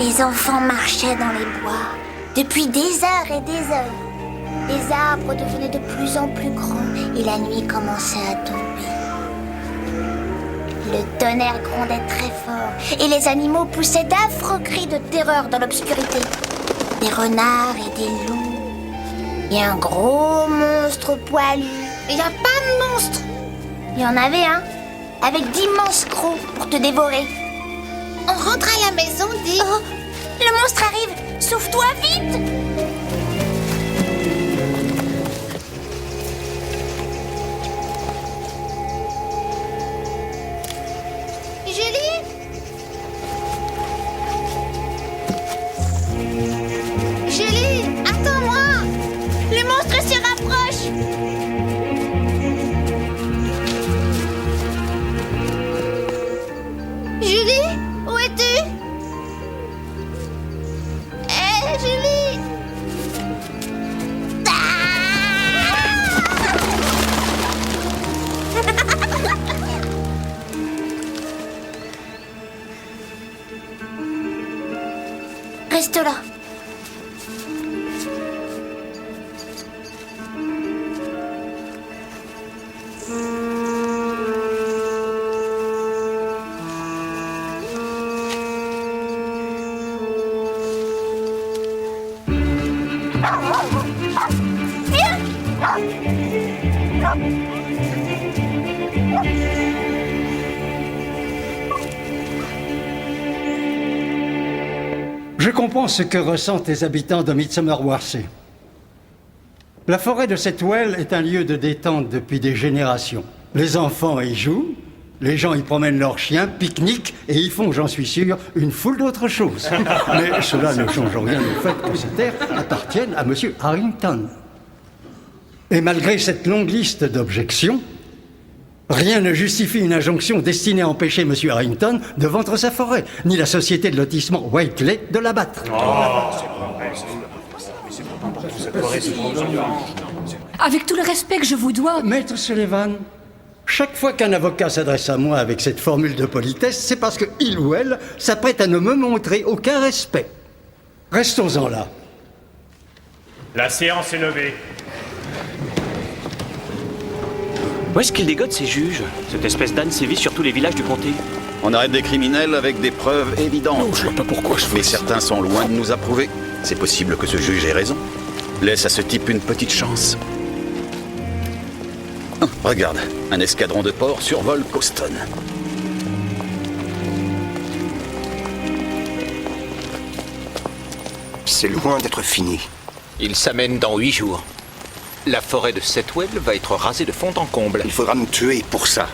Les enfants marchaient dans les bois depuis des heures et des heures. Les arbres devenaient de plus en plus grands et la nuit commençait à tomber. Le tonnerre grondait très fort et les animaux poussaient d'affreux cris de terreur dans l'obscurité. Des renards et des loups. Et un gros monstre poilu. Il n'y a pas de monstre. Il y en avait un, avec d'immenses crocs pour te dévorer. On rentre à la maison, dis. Oh, le monstre arrive. Sauve-toi vite. Julie? Julie, attends-moi. Le monstre se rapproche. Julie, où es-tu? Hé, Julie! Reste là. Je comprends ce que ressentent les habitants de Midsomer Warsay. La forêt de Setwell est un lieu de détente depuis des générations. Les enfants y jouent, les gens y promènent leurs chiens, pique-niquent et y font, j'en suis sûr, une foule d'autres choses. Mais cela ne change rien au fait que ces terres appartiennent à M. Harrington. Et malgré cette longue liste d'objections, rien ne justifie une injonction destinée à empêcher M. Harrington de vendre sa forêt, ni la société de lotissement Whiteley de l'abattre. Avec tout le respect que je vous dois... Maître Sullivan, chaque fois qu'un avocat s'adresse à moi avec cette formule de politesse, c'est parce qu'il ou elle s'apprête à ne me montrer aucun respect. Restons-en là. La séance est levée. Où est-ce qu'ils dégotent ces juges? Cette espèce d'âne sévit sur tous les villages du comté. On arrête des criminels avec des preuves évidentes. Non, je vois pas pourquoi je fais Mais ça. certains sont loin de nous approuver. C'est possible que ce juge ait raison. Laisse à ce type une petite chance. Oh, regarde, un escadron de porcs survole Coston. C'est loin d'être fini. Il s'amène dans 8 jours. La forêt de Setwell va être rasée de fond en comble. Il faudra me tuer pour ça.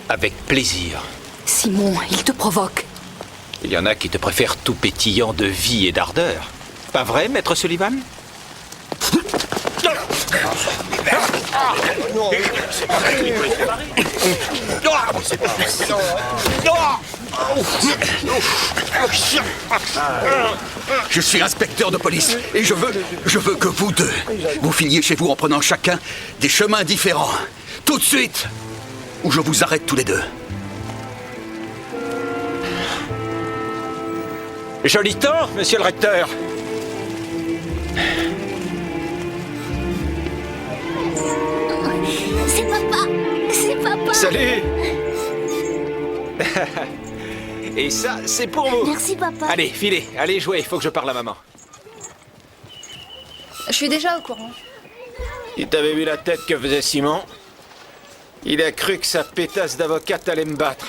Avec plaisir. Simon, il te provoque. Il y en a qui te préfèrent tout pétillant de vie et d'ardeur. Pas vrai, maître Sullivan? Je suis inspecteur de police et je veux que vous deux, vous filiez chez vous en prenant chacun des chemins différents. Tout de suite, ou je vous arrête tous les deux. Joli temps, monsieur le recteur. C'est papa. C'est papa. Salut. Et ça, c'est pour vous. Merci, papa. Allez, filez, allez jouer, il faut que je parle à maman. Je suis déjà au courant. Il t'avait vu la tête que faisait Simon. Il a cru que sa pétasse d'avocate allait me battre.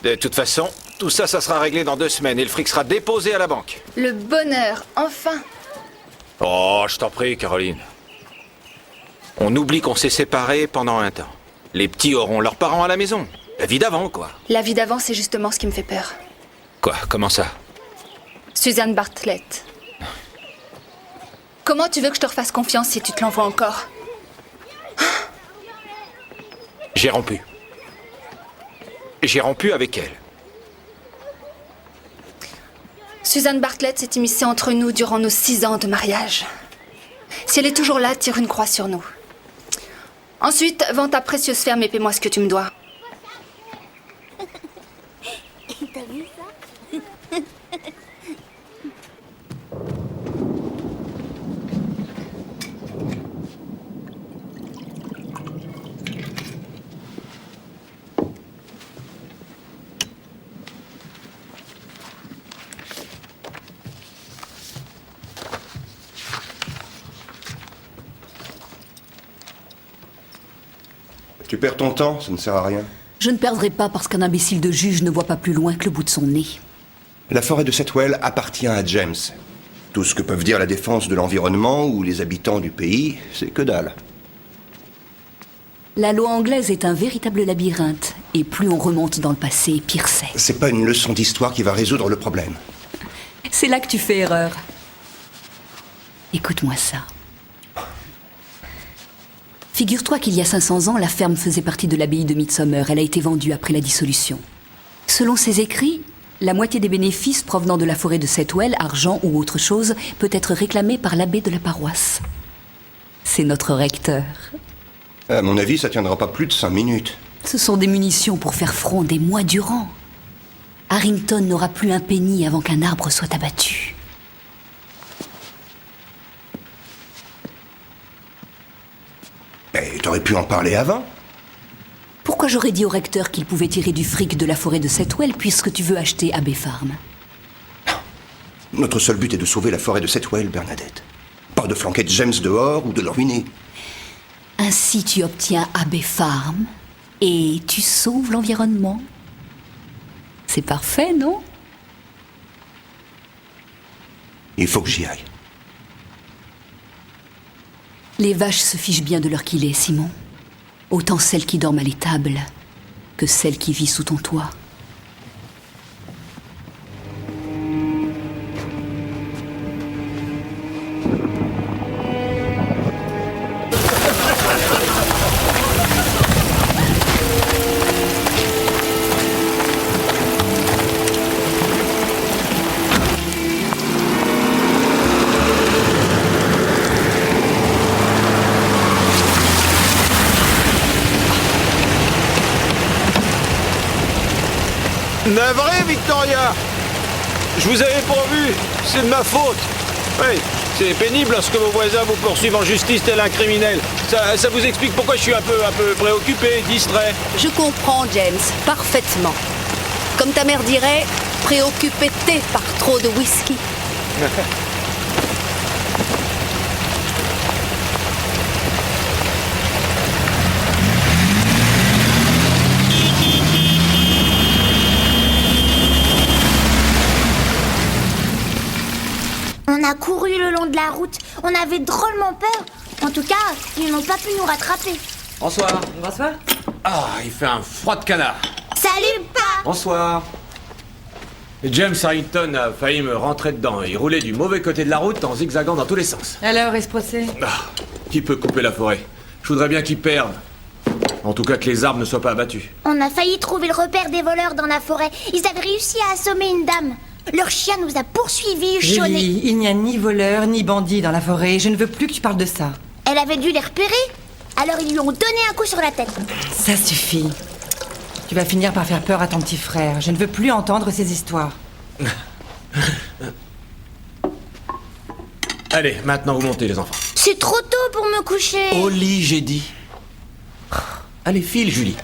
De toute façon, tout ça, ça sera réglé dans 2 semaines et le fric sera déposé à la banque. Le bonheur, enfin. Oh, je t'en prie, Caroline. On oublie qu'on s'est séparés pendant un temps. Les petits auront leurs parents à la maison. La vie d'avant, quoi. La vie d'avant, c'est justement ce qui me fait peur. Quoi? Comment ça? Suzanne Bartlett. Comment tu veux que je te refasse confiance si tu te l'envoies encore? J'ai rompu. J'ai rompu avec elle. Suzanne Bartlett s'est immiscée entre nous durant nos 6 ans de mariage. Si elle est toujours là, tire une croix sur nous. Ensuite, vends ta précieuse ferme et paie-moi ce que tu me dois. T'as vu ça? Tu perds ton temps, ça ne sert à rien. Je ne perdrai pas parce qu'un imbécile de juge ne voit pas plus loin que le bout de son nez. La forêt de Setwell appartient à James. Tout ce que peuvent dire la défense de l'environnement ou les habitants du pays, c'est que dalle. La loi anglaise est un véritable labyrinthe, et plus on remonte dans le passé, pire c'est. C'est pas une leçon d'histoire qui va résoudre le problème. C'est là que tu fais erreur. Écoute-moi ça. Figure-toi qu'il y a 500 ans, la ferme faisait partie de l'abbaye de Midsomer. Elle a été vendue après la dissolution. Selon ses écrits, la moitié des bénéfices provenant de la forêt de Setwell, argent ou autre chose, peut être réclamée par l'abbé de la paroisse. C'est notre recteur. À mon avis, ça tiendra pas plus de 5 minutes. Ce sont des munitions pour faire front des mois durant. Harrington n'aura plus un penny avant qu'un arbre soit abattu. Mais t'aurais pu en parler avant. Pourquoi j'aurais dit au recteur qu'il pouvait tirer du fric de la forêt de Setwell puisque tu veux acheter Abbey Farm? Notre seul but est de sauver la forêt de Setwell, Bernadette. Pas de flanquer James dehors ou de le ruiner. Ainsi tu obtiens Abbey Farm et tu sauves l'environnement. C'est parfait, non? Il faut que j'y aille. Les vaches se fichent bien de l'heure qu'il est, Simon. Autant celles qui dorment à l'étable que celles qui vivent sous ton toit. Navré, Victoria! Je vous avais pourvu, c'est de ma faute. Oui, c'est pénible lorsque vos voisins vous poursuivent en justice tel un criminel. Ça vous explique pourquoi je suis un peu préoccupé, distrait. Je comprends, James, parfaitement. Comme ta mère dirait, préoccupé par trop de whisky. On a couru le long de la route. On avait drôlement peur. En tout cas, ils n'ont pas pu nous rattraper. Bonsoir. Bonsoir. Ah, il fait un froid de canard. Salut, Pa! Bonsoir. James Harrington a failli me rentrer dedans. Il roulait du mauvais côté de la route en zigzagant dans tous les sens. Alors, est-ce procès? Qui peut couper la forêt? Je voudrais bien qu'il perde. En tout cas, que les arbres ne soient pas abattus. On a failli trouver le repère des voleurs dans la forêt. Ils avaient réussi à assommer une dame. Leur chien nous a poursuivis, Chonnet. Julie, il n'y a ni voleur ni bandit dans la forêt. Je ne veux plus que tu parles de ça. Elle avait dû les repérer. Alors ils lui ont donné un coup sur la tête. Ça suffit. Tu vas finir par faire peur à ton petit frère. Je ne veux plus entendre ces histoires. Allez, maintenant vous montez les enfants. C'est trop tôt pour me coucher. Au lit, j'ai dit. Allez, file, Julie.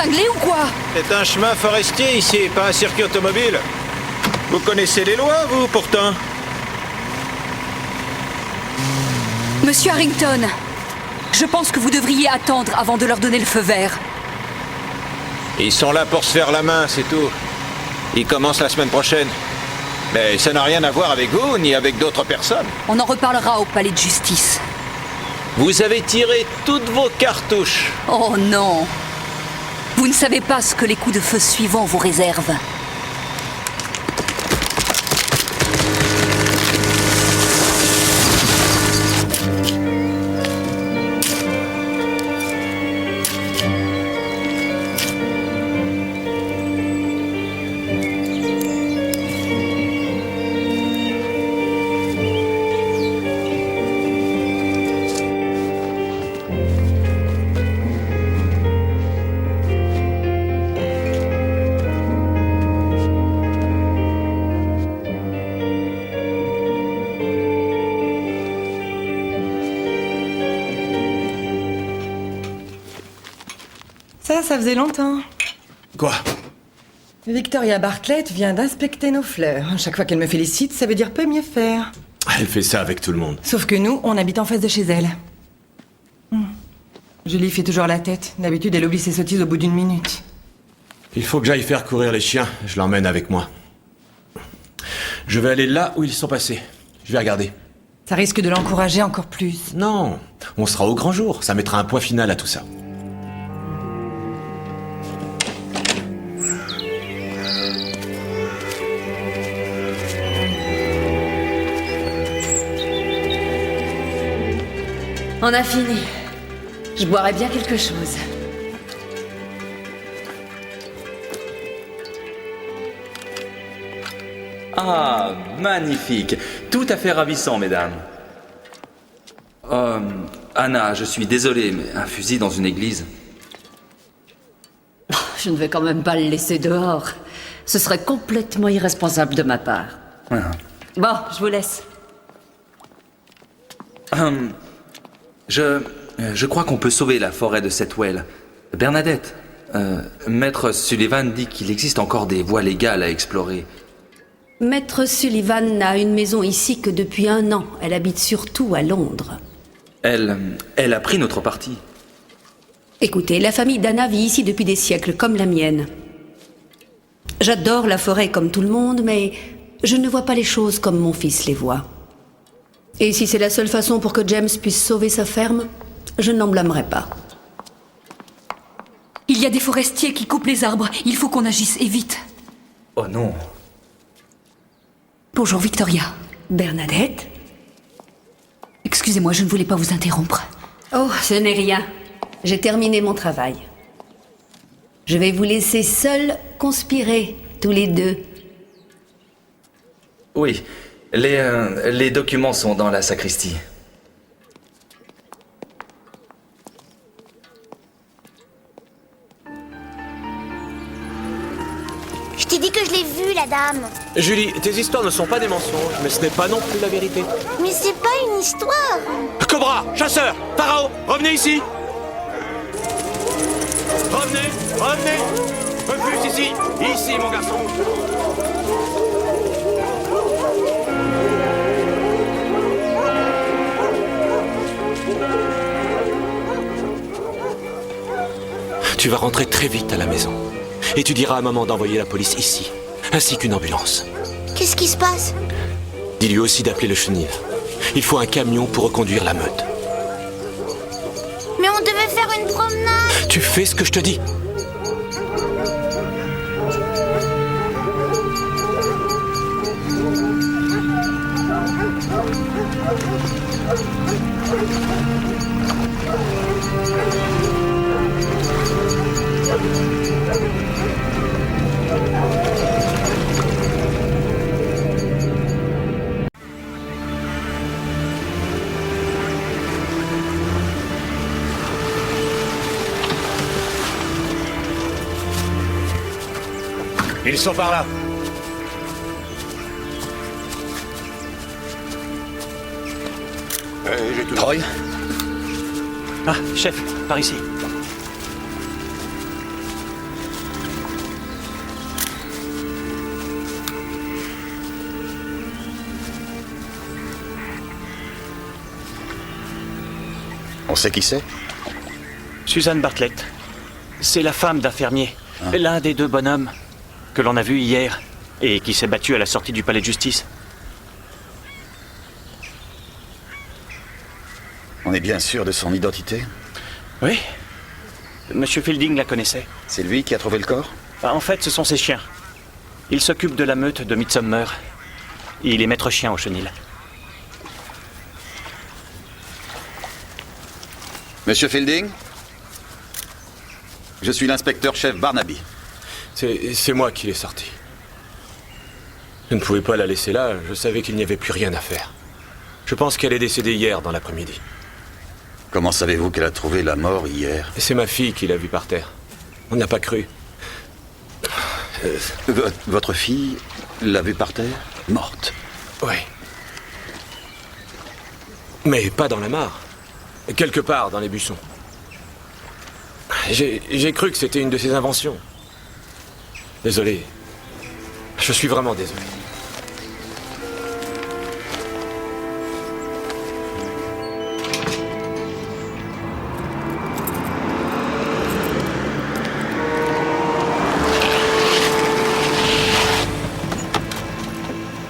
cinglé ou quoi? C'est un chemin forestier ici, pas un circuit automobile. Vous connaissez les lois, vous, pourtant? Monsieur Harrington, je pense que vous devriez attendre avant de leur donner le feu vert. Ils sont là pour se faire la main, c'est tout. Ils commencent la semaine prochaine. Mais ça n'a rien à voir avec vous, ni avec d'autres personnes. On en reparlera au palais de justice. Vous avez tiré toutes vos cartouches. Oh non! Vous ne savez pas ce que les coups de feu suivants vous réservent. Ça faisait longtemps. Quoi? Victoria Bartlett vient d'inspecter nos fleurs. Chaque fois qu'elle me félicite, ça veut dire peut mieux faire. Elle fait ça avec tout le monde. Sauf que nous, on habite en face de chez elle. Julie fait toujours la tête. D'habitude, elle oublie ses sottises au bout d'1 minute. Il faut que j'aille faire courir les chiens. Je l'emmène avec moi. Je vais aller là où ils sont passés. Je vais regarder. Ça risque de l'encourager encore plus. Non, on sera au grand jour. Ça mettra un point final à tout ça. On a fini. Je boirais bien quelque chose. Ah, magnifique. Tout à fait ravissant, mesdames. Anna, je suis désolé, mais un fusil dans une église... Je ne vais quand même pas le laisser dehors. Ce serait complètement irresponsable de ma part. Bon, je vous laisse. Je crois qu'on peut sauver la forêt de Setwell. Bernadette, Maître Sullivan dit qu'il existe encore des voies légales à explorer. Maître Sullivan n'a une maison ici que depuis 1 an. Elle habite surtout à Londres. Elle a pris notre parti. Écoutez, la famille d'Anna vit ici depuis des siècles, comme la mienne. J'adore la forêt comme tout le monde, mais je ne vois pas les choses comme mon fils les voit. Et si c'est la seule façon pour que James puisse sauver sa ferme, je n'en blâmerai pas. Il y a des forestiers qui coupent les arbres. Il faut qu'on agisse, et vite. Oh non. Bonjour, Victoria. Bernadette? Excusez-moi, je ne voulais pas vous interrompre. Oh, ce n'est rien. J'ai terminé mon travail. Je vais vous laisser seuls conspirer, tous les deux. Oui, les documents sont dans la sacristie. Je t'ai dit que je l'ai vue, la dame. Julie, tes histoires ne sont pas des mensonges, mais ce n'est pas non plus la vérité. Mais c'est pas une histoire. Cobra, chasseur, Pharaon, revenez ici. Revenez, revenez. Un peu plus ici, ici mon garçon. Tu vas rentrer très vite à la maison. Et tu diras à maman d'envoyer la police ici, ainsi qu'une ambulance. Qu'est-ce qui se passe? Dis-lui aussi d'appeler le chenil. Il faut un camion pour reconduire la meute. Mais on devait faire une promenade. Tu fais ce que je te dis. Ils sont par là. J'ai tout. Troy? Ah, chef, par ici. On sait qui c'est? Suzanne Bartlett. C'est la femme d'un fermier. L'un des deux bonhommes que l'on a vu hier et qui s'est battu à la sortie du palais de justice. On est bien sûr de son identité? Oui. Monsieur Fielding la connaissait. C'est lui qui a trouvé le corps? En fait, ce sont ses chiens. Il s'occupe de la meute de Midsomer. Il est maître chien au chenil. Monsieur Fielding? Je suis l'inspecteur-chef Barnaby. C'est moi qui l'ai sortie. Je ne pouvais pas la laisser là, je savais qu'il n'y avait plus rien à faire. Je pense qu'elle est décédée hier dans l'après-midi. Comment savez-vous qu'elle a trouvé la mort hier? C'est ma fille qui l'a vue par terre. On n'a pas cru. Votre fille l'a vue par terre? Morte? Oui. Mais pas dans la mare. Quelque part dans les buissons. J'ai cru que c'était une de ses inventions. Désolé. Je suis vraiment désolé.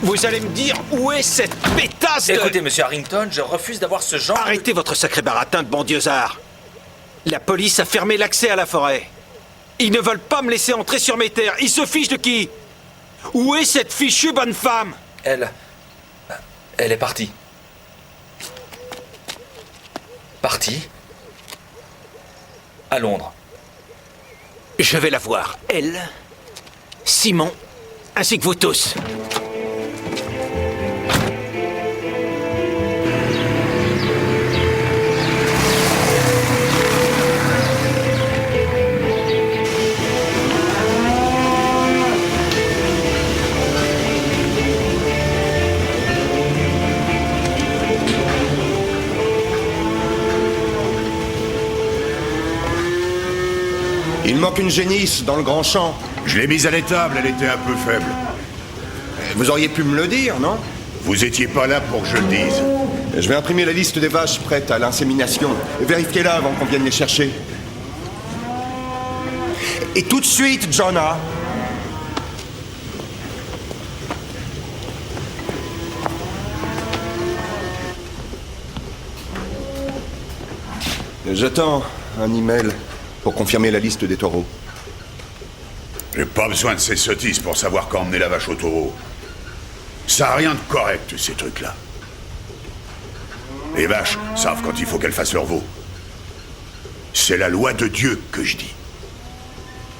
Vous allez me dire où est cette pétasse de... Écoutez, monsieur Harrington, je refuse d'avoir ce genre... Arrêtez votre sacré baratin de bandiosard. La police a fermé l'accès à la forêt. Ils ne veulent pas me laisser entrer sur mes terres. Ils se fichent de qui? Où est cette fichue bonne femme? Elle est partie. Partie? À Londres. Je vais la voir. Elle, Simon, ainsi que vous tous. Il manque une génisse dans le grand champ. Je l'ai mise à l'étable, elle était un peu faible. Vous auriez pu me le dire, non? Vous étiez pas là pour que je le dise. Je vais imprimer la liste des vaches prêtes à l'insémination. Vérifiez-la avant qu'on vienne les chercher. Et tout de suite, Jonah. J'attends un email pour confirmer la liste des taureaux. J'ai pas besoin de ces sottises pour savoir quand emmener la vache au taureau. Ça a rien de correct, ces trucs-là. Les vaches savent quand il faut qu'elles fassent leur veau. C'est la loi de Dieu que je dis.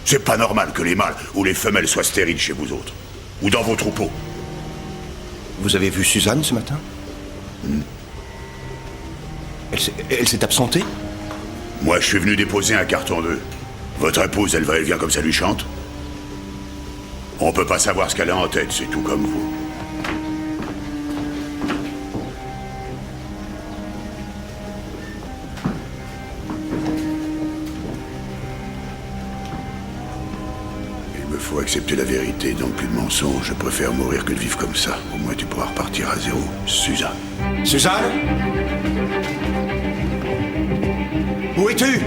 C'est pas normal que les mâles ou les femelles soient stériles chez vous autres. Ou dans vos troupeaux. Vous avez vu Suzanne ce matin? Elle s'est absentée? Moi, je suis venu déposer un carton d'œufs. Votre épouse, elle vient comme ça lui chante? On peut pas savoir ce qu'elle a en tête, c'est tout comme vous. Il me faut accepter la vérité, donc plus de mensonges. Je préfère mourir que de vivre comme ça. Au moins, tu pourras repartir à zéro. Suzanne. Suzanne? Où es-tu?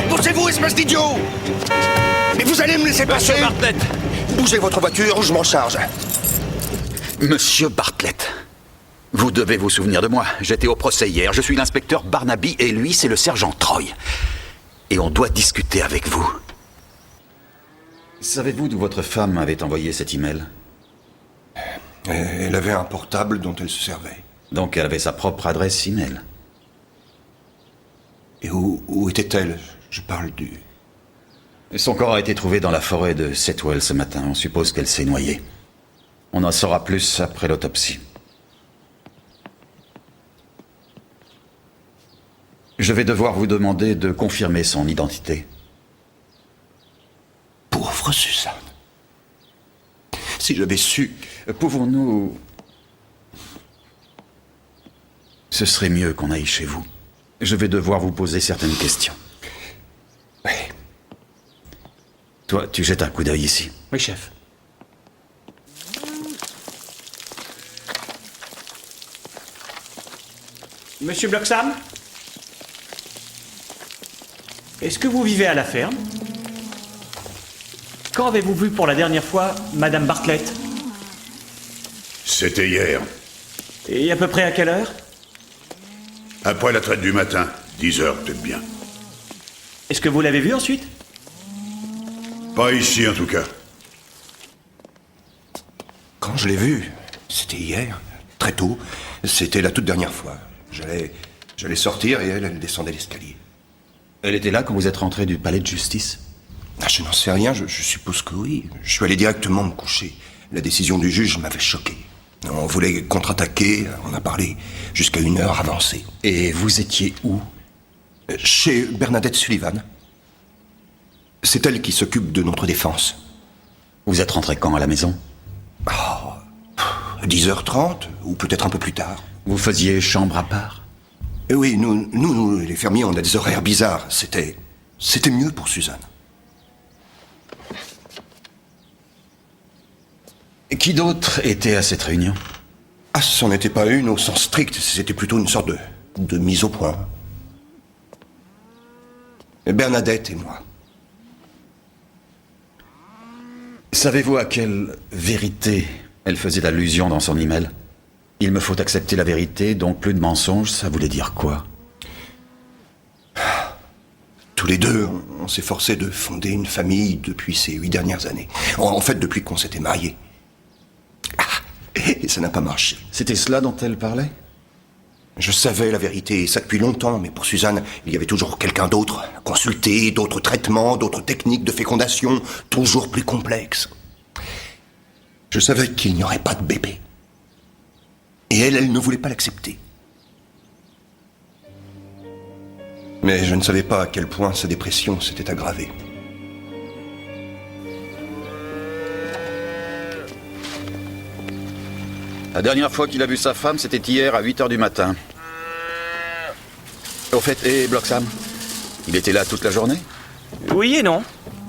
Poussez-vous, espèce d'idiot! Mais vous allez me laisser passer? Monsieur Bartlett! Bougez votre voiture ou je m'en charge. Monsieur Bartlett, vous devez vous souvenir de moi. J'étais au procès hier. Je suis l'inspecteur Barnaby et lui, c'est le sergent Troy. Et on doit discuter avec vous. Savez-vous d'où votre femme avait envoyé cet email? Elle avait un portable dont elle se servait. Donc elle avait sa propre adresse email. Et où était-elle? Je parle du... Son corps a été trouvé dans la forêt de Setwell ce matin. On suppose qu'elle s'est noyée. On en saura plus après l'autopsie. Je vais devoir vous demander de confirmer son identité. pauvre Suzanne. Si j'avais su... Pouvons-nous... Ce serait mieux qu'on aille chez vous. Je vais devoir vous poser certaines questions. Oui. Toi, tu jettes un coup d'œil ici. Oui, chef. Monsieur Bloxham? Est-ce que vous vivez à la ferme? Quand avez-vous vu pour la dernière fois Madame Bartlett? C'était hier. Et à peu près à quelle heure? Après la traite du matin. 10 heures, peut-être bien. Est-ce que vous l'avez vue ensuite? Pas ici, en tout cas. Quand je l'ai vue, c'était hier, très tôt. C'était la toute dernière fois. J'allais sortir et elle descendait l'escalier. Elle était là quand vous êtes rentré du palais de justice? Ah, je n'en sais rien, je suppose que oui. Je suis allé directement me coucher. La décision du juge m'avait choqué. On voulait contre-attaquer, on a parlé jusqu'à 1 heure avancée. Et vous étiez où? Chez Bernadette Sullivan. C'est elle qui s'occupe de notre défense. Vous êtes rentré quand à la maison? 10h30, ou peut-être un peu plus tard. Vous faisiez chambre à part? Oui, nous, les fermiers, on a des horaires bizarres. C'était mieux pour Suzanne. Qui d'autre était à cette réunion? Ah, ce n'en était pas une au sens strict, c'était plutôt une sorte de mise au point. Bernadette et moi. Savez-vous à quelle vérité elle faisait allusion dans son email? Il me faut accepter la vérité, donc plus de mensonges, ça voulait dire quoi? Tous les deux, on s'est forcé de fonder une famille depuis ces 8 dernières années. En fait, depuis qu'on s'était mariés. Et ça n'a pas marché. C'était cela dont elle parlait? Je savais la vérité, et ça depuis longtemps, mais pour Suzanne, il y avait toujours quelqu'un d'autre à consulter, d'autres traitements, d'autres techniques de fécondation, toujours plus complexes. Je savais qu'il n'y aurait pas de bébé. Et elle ne voulait pas l'accepter. Mais je ne savais pas à quel point sa dépression s'était aggravée. La dernière fois qu'il a vu sa femme, c'était hier à 8 h du matin. Au fait, et Bloxham? Il était là toute la journée? Oui et non.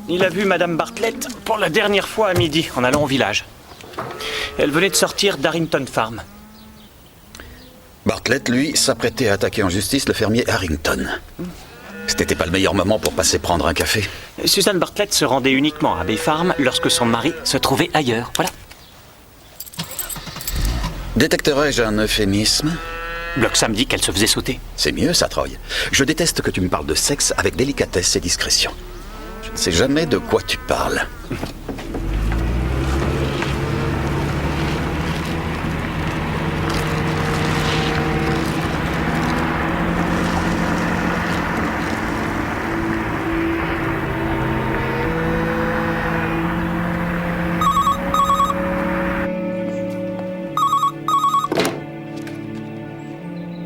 Il a vu Madame Bartlett pour la dernière fois à midi, en allant au village. Elle venait de sortir d'Harrington Farm. Bartlett, lui, s'apprêtait à attaquer en justice le fermier Harrington. C'était pas le meilleur moment pour passer prendre un café. Suzanne Bartlett se rendait uniquement à Bay Farm lorsque son mari se trouvait ailleurs. Voilà. Détecterais-je un euphémisme? Bloxham dit qu'elle se faisait sauter. C'est mieux, ça, Troy. Je déteste que tu me parles de sexe avec délicatesse et discrétion. Je ne sais jamais de quoi tu parles.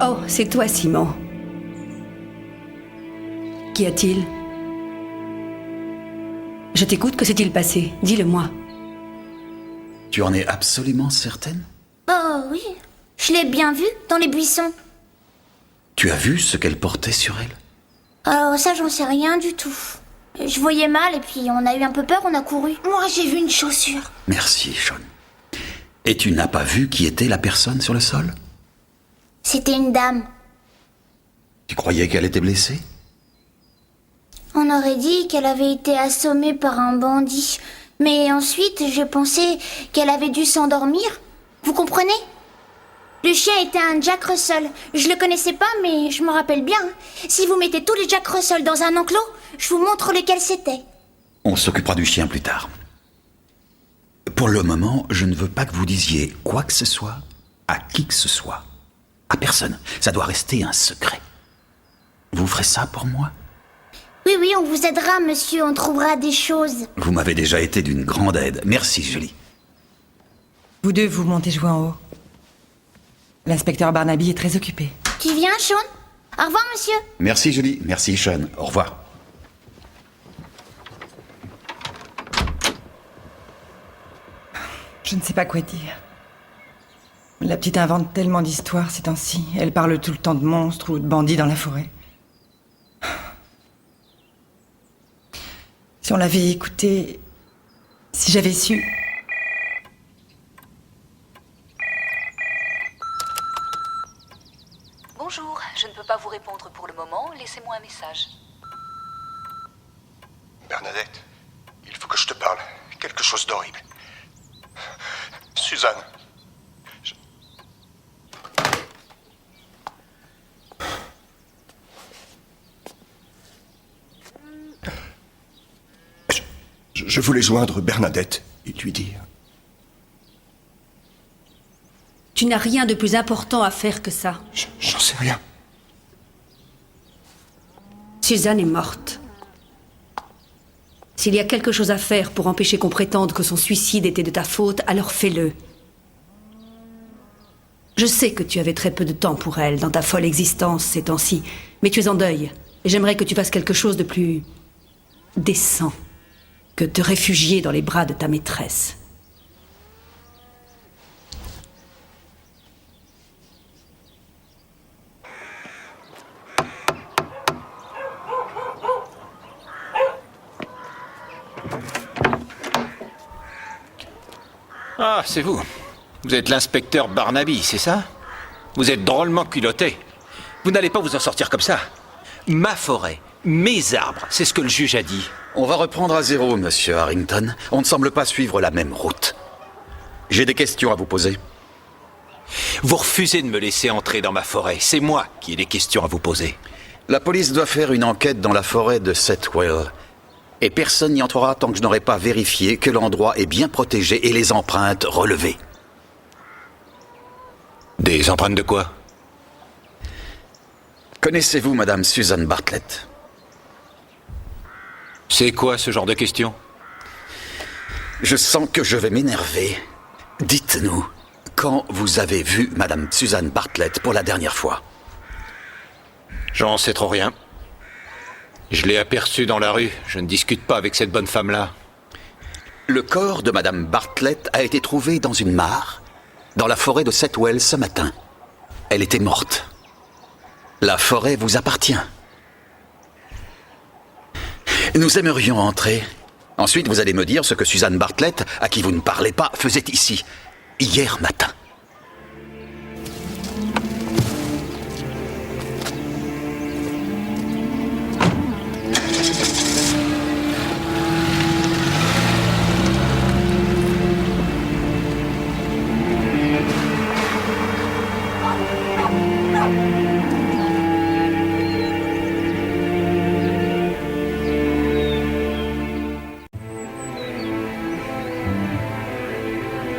Oh, c'est toi, Simon. Qu'y a-t-il? Je t'écoute, que s'est-il passé? Dis-le-moi. Tu en es absolument certaine? Oh oui, je l'ai bien vue dans les buissons. Tu as vu ce qu'elle portait sur elle? Alors ça, j'en sais rien du tout. Je voyais mal et puis on a eu un peu peur, on a couru. Moi, j'ai vu une chaussure. Merci, Sean. Et tu n'as pas vu qui était la personne sur le sol? C'était une dame. Tu croyais qu'elle était blessée? On aurait dit qu'elle avait été assommée par un bandit. Mais ensuite, j'ai pensé qu'elle avait dû s'endormir. Vous comprenez? Le chien était un Jack Russell. Je le connaissais pas, mais je me rappelle bien. Si vous mettez tous les Jack Russell dans un enclos, je vous montre lequel c'était. On s'occupera du chien plus tard. Pour le moment, je ne veux pas que vous disiez quoi que ce soit à qui que ce soit. À personne. Ça doit rester un secret. Vous ferez ça pour moi? Oui, oui, on vous aidera, monsieur. On trouvera des choses. Vous m'avez déjà été d'une grande aide. Merci, Julie. Vous deux, vous montez jouer en haut. L'inspecteur Barnaby est très occupé. Tu viens, Sean? Au revoir, monsieur. Merci, Julie. Merci, Sean. Au revoir. Je ne sais pas quoi dire. La petite invente tellement d'histoires ces temps-ci. Elle parle tout le temps de monstres ou de bandits dans la forêt. Si on l'avait écoutée... Si j'avais su... Bonjour, je ne peux pas vous répondre pour le moment. Laissez-moi un message. Bernadette, il faut que je te parle. Quelque chose d'horrible. Suzanne. Je voulais joindre Bernadette et lui dire... Tu n'as rien de plus important à faire que ça. J'en sais rien. Suzanne est morte. S'il y a quelque chose à faire pour empêcher qu'on prétende que son suicide était de ta faute, alors fais-le. Je sais que tu avais très peu de temps pour elle dans ta folle existence ces temps-ci, mais tu es en deuil, et j'aimerais que tu fasses quelque chose de plus décent que te réfugier dans les bras de ta maîtresse. Ah, c'est vous. Vous êtes l'inspecteur Barnaby, c'est ça? Vous êtes drôlement culotté. Vous n'allez pas vous en sortir comme ça. Ma forêt, mes arbres, c'est ce que le juge a dit. On va reprendre à zéro, monsieur Harrington. On ne semble pas suivre la même route. J'ai des questions à vous poser. Vous refusez de me laisser entrer dans ma forêt. C'est moi qui ai des questions à vous poser. La police doit faire une enquête dans la forêt de Setwell. Et personne n'y entrera tant que je n'aurai pas vérifié que l'endroit est bien protégé et les empreintes relevées. Des empreintes de quoi? Connaissez-vous Madame Susan Bartlett? C'est quoi ce genre de questions? Je sens que je vais m'énerver. Dites-nous, quand vous avez vu Madame Susan Bartlett pour la dernière fois? J'en sais trop rien. Je l'ai aperçue dans la rue. Je ne discute pas avec cette bonne femme-là. Le corps de Madame Bartlett a été trouvé dans une mare, dans la forêt de Setwell ce matin. Elle était morte. La forêt vous appartient. Nous aimerions entrer. Ensuite, vous allez me dire ce que Susan Bartlett, à qui vous ne parlez pas, faisait ici, hier matin.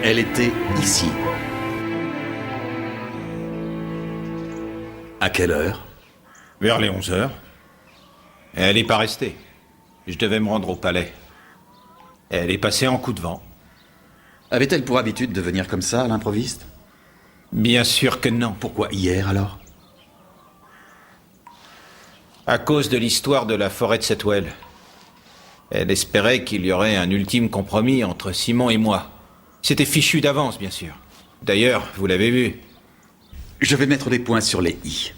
Elle était ici. À quelle heure? Vers les 11 heures. Et elle n'est pas restée. Je devais me rendre au palais. Elle est passée en coup de vent. Avait-elle pour habitude de venir comme ça, à l'improviste? Bien sûr que non. Pourquoi hier, alors? À cause de l'histoire de la forêt de Setwell. Elle espérait qu'il y aurait un ultime compromis entre Simon et moi. C'était fichu d'avance, bien sûr. D'ailleurs, vous l'avez vu. Je vais mettre des points sur les i.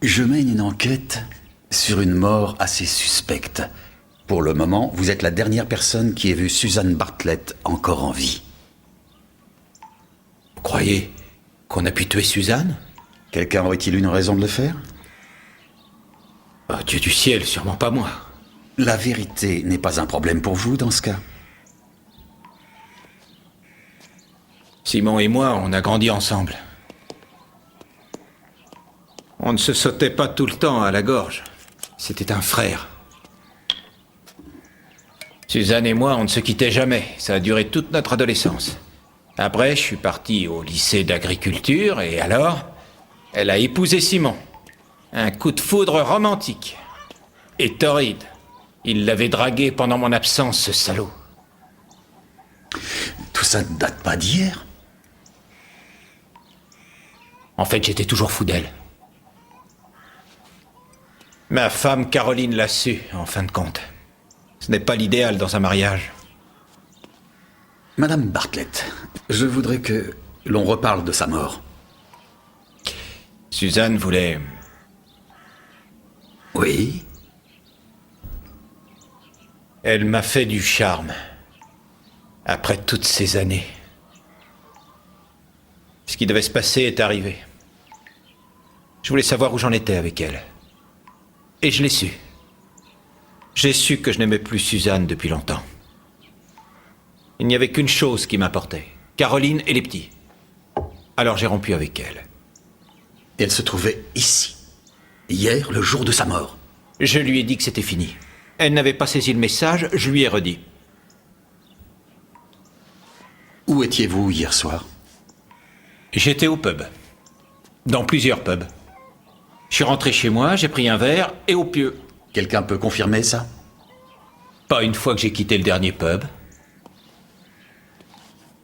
Je mène une enquête sur une mort assez suspecte. Pour le moment, vous êtes la dernière personne qui ait vu Susan Bartlett encore en vie. Vous croyez qu'on a pu tuer Suzanne? Quelqu'un aurait-il une raison de le faire? Oh, Dieu du ciel, sûrement pas moi. La vérité n'est pas un problème pour vous dans ce cas. Simon et moi, on a grandi ensemble. On ne se sautait pas tout le temps à la gorge. C'était un frère. Suzanne et moi, on ne se quittait jamais. Ça a duré toute notre adolescence. Après, je suis parti au lycée d'agriculture et alors, elle a épousé Simon. Un coup de foudre romantique. Et torride. Il l'avait dragué pendant mon absence, ce salaud. Tout ça ne date pas d'hier? En fait, j'étais toujours fou d'elle. Ma femme Caroline l'a su, en fin de compte. Ce n'est pas l'idéal dans un mariage. Madame Bartlett, je voudrais que l'on reparle de sa mort. Suzanne voulait... Oui? Elle m'a fait du charme. Après toutes ces années. Ce qui devait se passer est arrivé. Je voulais savoir où j'en étais avec elle. Et je l'ai su. J'ai su que je n'aimais plus Suzanne depuis longtemps. Il n'y avait qu'une chose qui m'importait. Caroline et les petits. Alors j'ai rompu avec elle. Et elle se trouvait ici. Hier, le jour de sa mort. Je lui ai dit que c'était fini. Elle n'avait pas saisi le message, je lui ai redit. Où étiez-vous hier soir? J'étais au pub. Dans plusieurs pubs. Je suis rentré chez moi, j'ai pris un verre et au pieu. Quelqu'un peut confirmer ça? Pas une fois que j'ai quitté le dernier pub.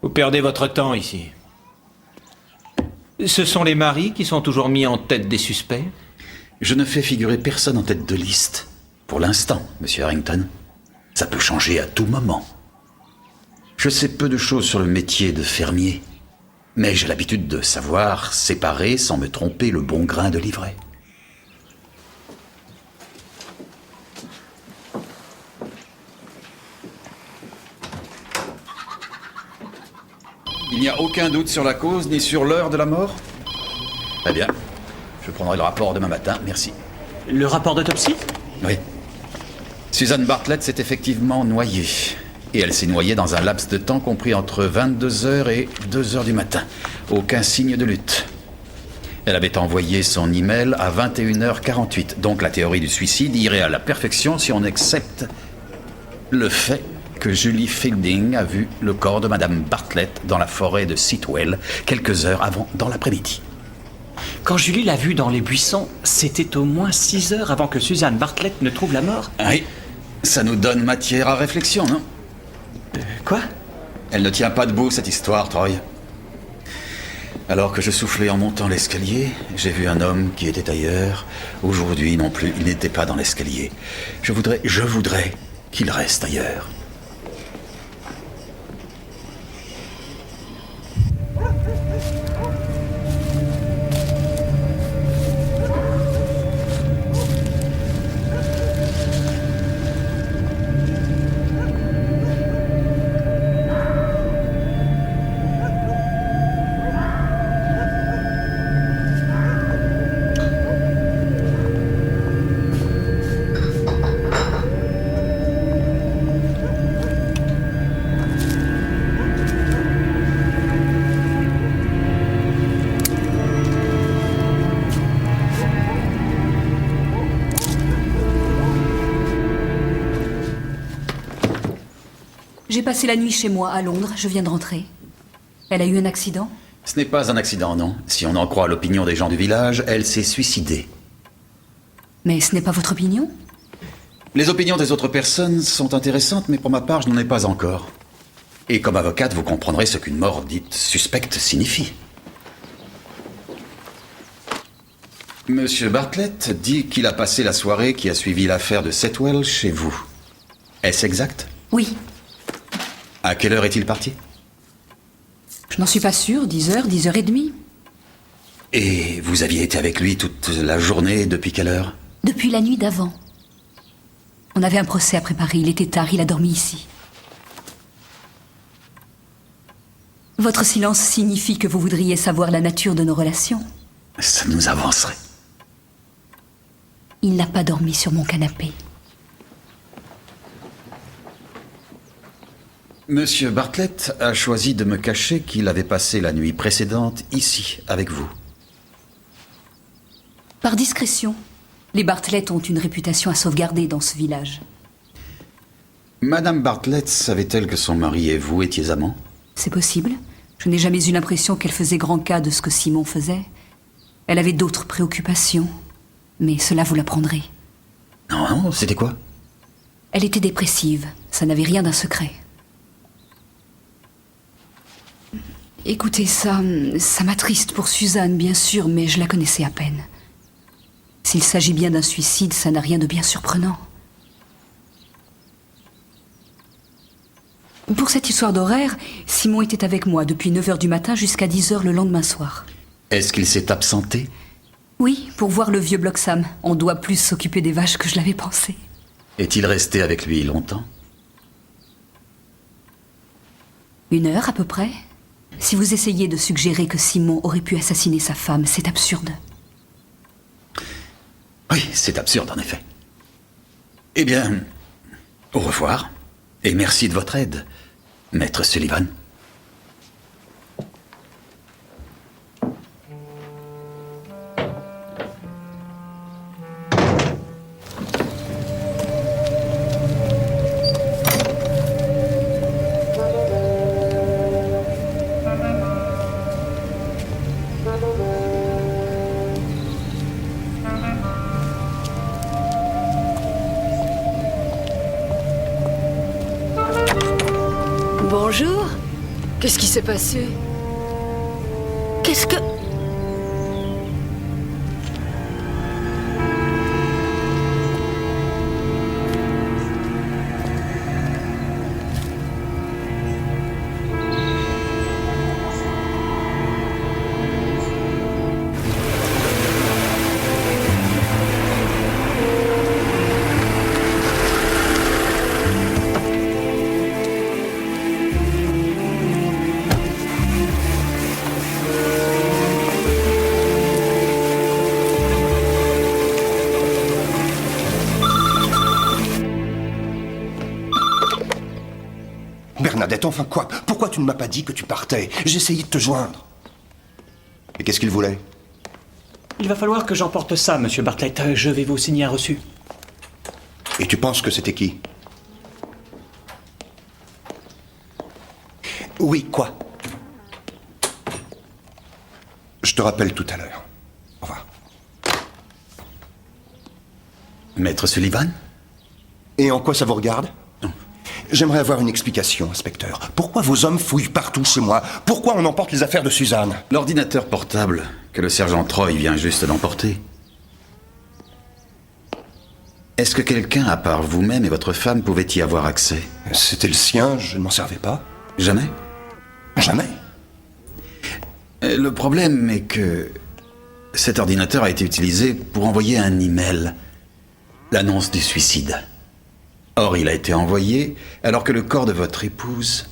Vous perdez votre temps ici. Ce sont les maris qui sont toujours mis en tête des suspects? Je ne fais figurer personne en tête de liste. Pour l'instant, monsieur Harrington. Ça peut changer à tout moment. Je sais peu de choses sur le métier de fermier, mais j'ai l'habitude de savoir séparer sans me tromper le bon grain de l'ivraie. Il n'y a aucun doute sur la cause ni sur l'heure de la mort? Très bien. Je prendrai le rapport demain matin, merci. Le rapport d'autopsie? Oui. Suzanne Bartlett s'est effectivement noyée. Et elle s'est noyée dans un laps de temps compris entre 22h et 2h du matin. Aucun signe de lutte. Elle avait envoyé son email à 21h48. Donc la théorie du suicide irait à la perfection si on accepte le fait que Julie Fielding a vu le corps de Madame Bartlett dans la forêt de Sitwell quelques heures avant, dans l'après-midi. Quand Julie l'a vu dans les buissons, c'était au moins 6 heures avant que Suzanne Bartlett ne trouve la mort. Oui, ça nous donne matière à réflexion, non? Quoi? Elle ne tient pas debout, cette histoire, Troy. Alors que je soufflais en montant l'escalier, j'ai vu un homme qui était ailleurs. Aujourd'hui non plus, il n'était pas dans l'escalier. Je voudrais qu'il reste ailleurs. J'ai passé la nuit chez moi, à Londres. Je viens de rentrer. Elle a eu un accident? Ce n'est pas un accident, non. Si on en croit l'opinion des gens du village, elle s'est suicidée. Mais ce n'est pas votre opinion? Les opinions des autres personnes sont intéressantes, mais pour ma part, je n'en ai pas encore. Et comme avocate, vous comprendrez ce qu'une mort dite suspecte signifie. Monsieur Bartlett dit qu'il a passé la soirée qui a suivi l'affaire de Sitwell chez vous. Est-ce exact? Oui. À quelle heure est-il parti? Je n'en suis pas sûre. 10h, 10h30. Et vous aviez été avec lui toute la journée, depuis quelle heure? Depuis la nuit d'avant. On avait un procès à préparer. Il était tard, il a dormi ici. Votre silence signifie que vous voudriez savoir la nature de nos relations. Ça nous avancerait. Il n'a pas dormi sur mon canapé. Monsieur Bartlett a choisi de me cacher qu'il avait passé la nuit précédente ici, avec vous. Par discrétion. Les Bartlett ont une réputation à sauvegarder dans ce village. Madame Bartlett savait-elle que son mari et vous étiez amants? C'est possible. Je n'ai jamais eu l'impression qu'elle faisait grand cas de ce que Simon faisait. Elle avait d'autres préoccupations. Mais cela vous l'apprendrez. Non, c'était quoi? Elle était dépressive. Ça n'avait rien d'un secret. Écoutez, ça m'attriste pour Suzanne, bien sûr, mais je la connaissais à peine. S'il s'agit bien d'un suicide, ça n'a rien de bien surprenant. Pour cette histoire d'horaire, Simon était avec moi depuis 9h du matin jusqu'à 10h le lendemain soir. Est-ce qu'il s'est absenté? Oui, pour voir le vieux Bloxham. On doit plus s'occuper des vaches que je l'avais pensé. Est-il resté avec lui longtemps? 1 heure à peu près. Si vous essayez de suggérer que Simon aurait pu assassiner sa femme, c'est absurde. Oui, c'est absurde en effet. Eh bien, au revoir. Et merci de votre aide, Maître Sullivan. Bonjour. Qu'est-ce qui s'est passé? Qu'est-ce que... Bernadette, enfin quoi? Pourquoi tu ne m'as pas dit que tu partais? J'ai essayé de te joindre. Et qu'est-ce qu'il voulait? Il va falloir que j'emporte ça, monsieur Bartlett. Je vais vous signer un reçu. Et tu penses que c'était qui? Oui, quoi? Je te rappelle tout à l'heure. Au revoir. Maître Sullivan? Et en quoi ça vous regarde? J'aimerais avoir une explication, inspecteur. Pourquoi vos hommes fouillent partout chez moi? Pourquoi on emporte les affaires de Suzanne? L'ordinateur portable que le sergent Troy vient juste d'emporter. Est-ce que quelqu'un, à part vous-même et votre femme, pouvait y avoir accès? C'était le sien, je ne m'en servais pas. Jamais? Jamais. Le problème est que cet ordinateur a été utilisé pour envoyer un email, l'annonce du suicide. Or, il a été envoyé alors que le corps de votre épouse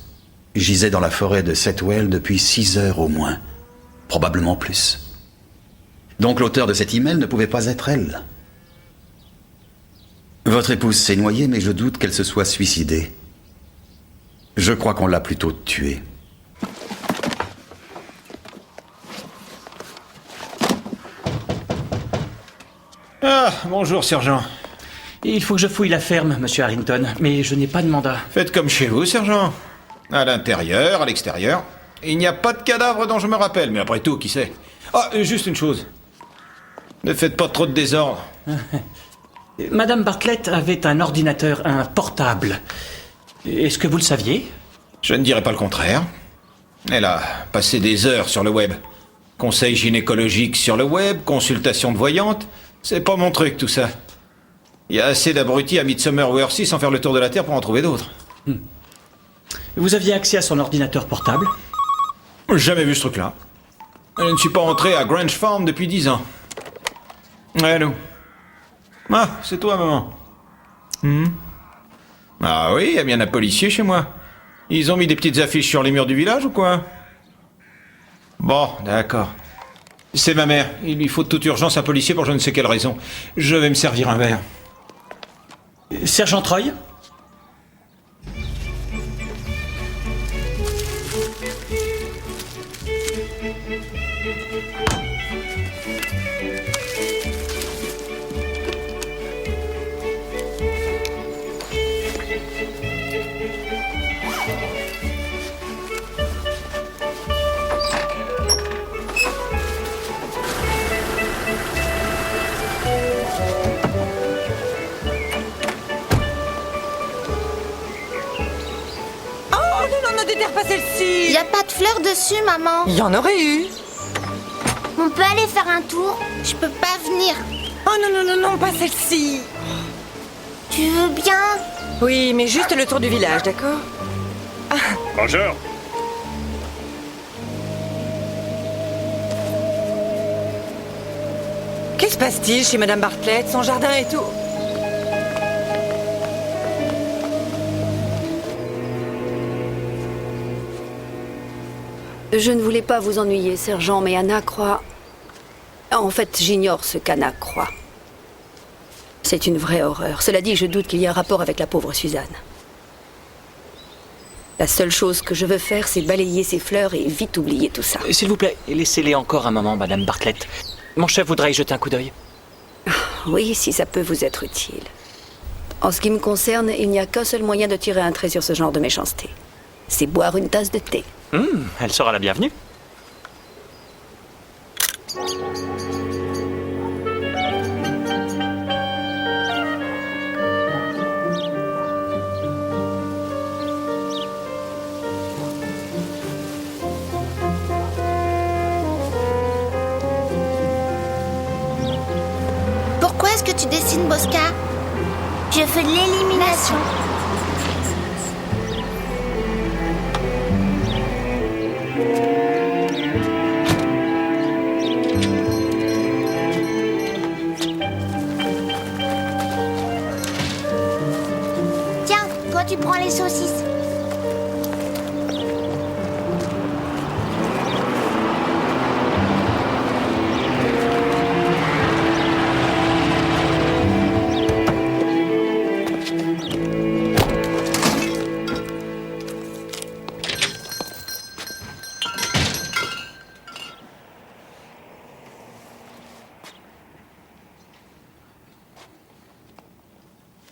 gisait dans la forêt de Setwell depuis 6 heures au moins, probablement plus. Donc l'auteur de cet email ne pouvait pas être elle. Votre épouse s'est noyée, mais je doute qu'elle se soit suicidée. Je crois qu'on l'a plutôt tuée. Ah, bonjour, sergent. Il faut que je fouille la ferme, monsieur Harrington, mais je n'ai pas de mandat. Faites comme chez vous, sergent. À l'intérieur, à l'extérieur. Il n'y a pas de cadavre dont je me rappelle, mais après tout, qui sait? Ah, juste une chose. Ne faites pas trop de désordre. Madame Bartlett avait un ordinateur, un portable. Est-ce que vous le saviez? Je ne dirais pas le contraire. Elle a passé des heures sur le web. Conseils gynécologiques sur le web, consultations de voyantes. C'est pas mon truc, tout ça. Il y a assez d'abrutis à Midsomer Worthy sans faire le tour de la Terre pour en trouver d'autres. Vous aviez accès à son ordinateur portable? Jamais vu ce truc-là. Je ne suis pas entré à Grange Farm depuis 10 ans. Allô? Ah, c'est toi, maman. Ah oui, il y a bien un policier chez moi. Ils ont mis des petites affiches sur les murs du village ou quoi? Bon, d'accord. C'est ma mère. Il lui faut de toute urgence un policier pour je ne sais quelle raison. Je vais me servir un verre. Sergent Troy? Pas celle-ci. Y a pas de fleurs dessus, maman. Il y en aurait eu. On peut aller faire un tour? Je peux pas venir. Oh non, pas celle-ci. Tu veux bien? Oui, mais juste le tour du village, d'accord? Bonjour. Que se passe-t-il chez Madame Bartlett? Son jardin et tout? Je ne voulais pas vous ennuyer, sergent, mais Anna croit... En fait, j'ignore ce qu'Anna croit. C'est une vraie horreur. Cela dit, je doute qu'il y ait un rapport avec la pauvre Suzanne. La seule chose que je veux faire, c'est balayer ces fleurs et vite oublier tout ça. S'il vous plaît, laissez-les encore un moment, Madame Bartlett. Mon chef voudrait y jeter un coup d'œil. Oui, si ça peut vous être utile. En ce qui me concerne, il n'y a qu'un seul moyen de tirer un trait sur ce genre de méchanceté. C'est boire une tasse de thé. Elle sera la bienvenue. Pourquoi est-ce que tu dessines, Bosca? Je fais de l'élimination. Tiens, toi tu prends les saucisses.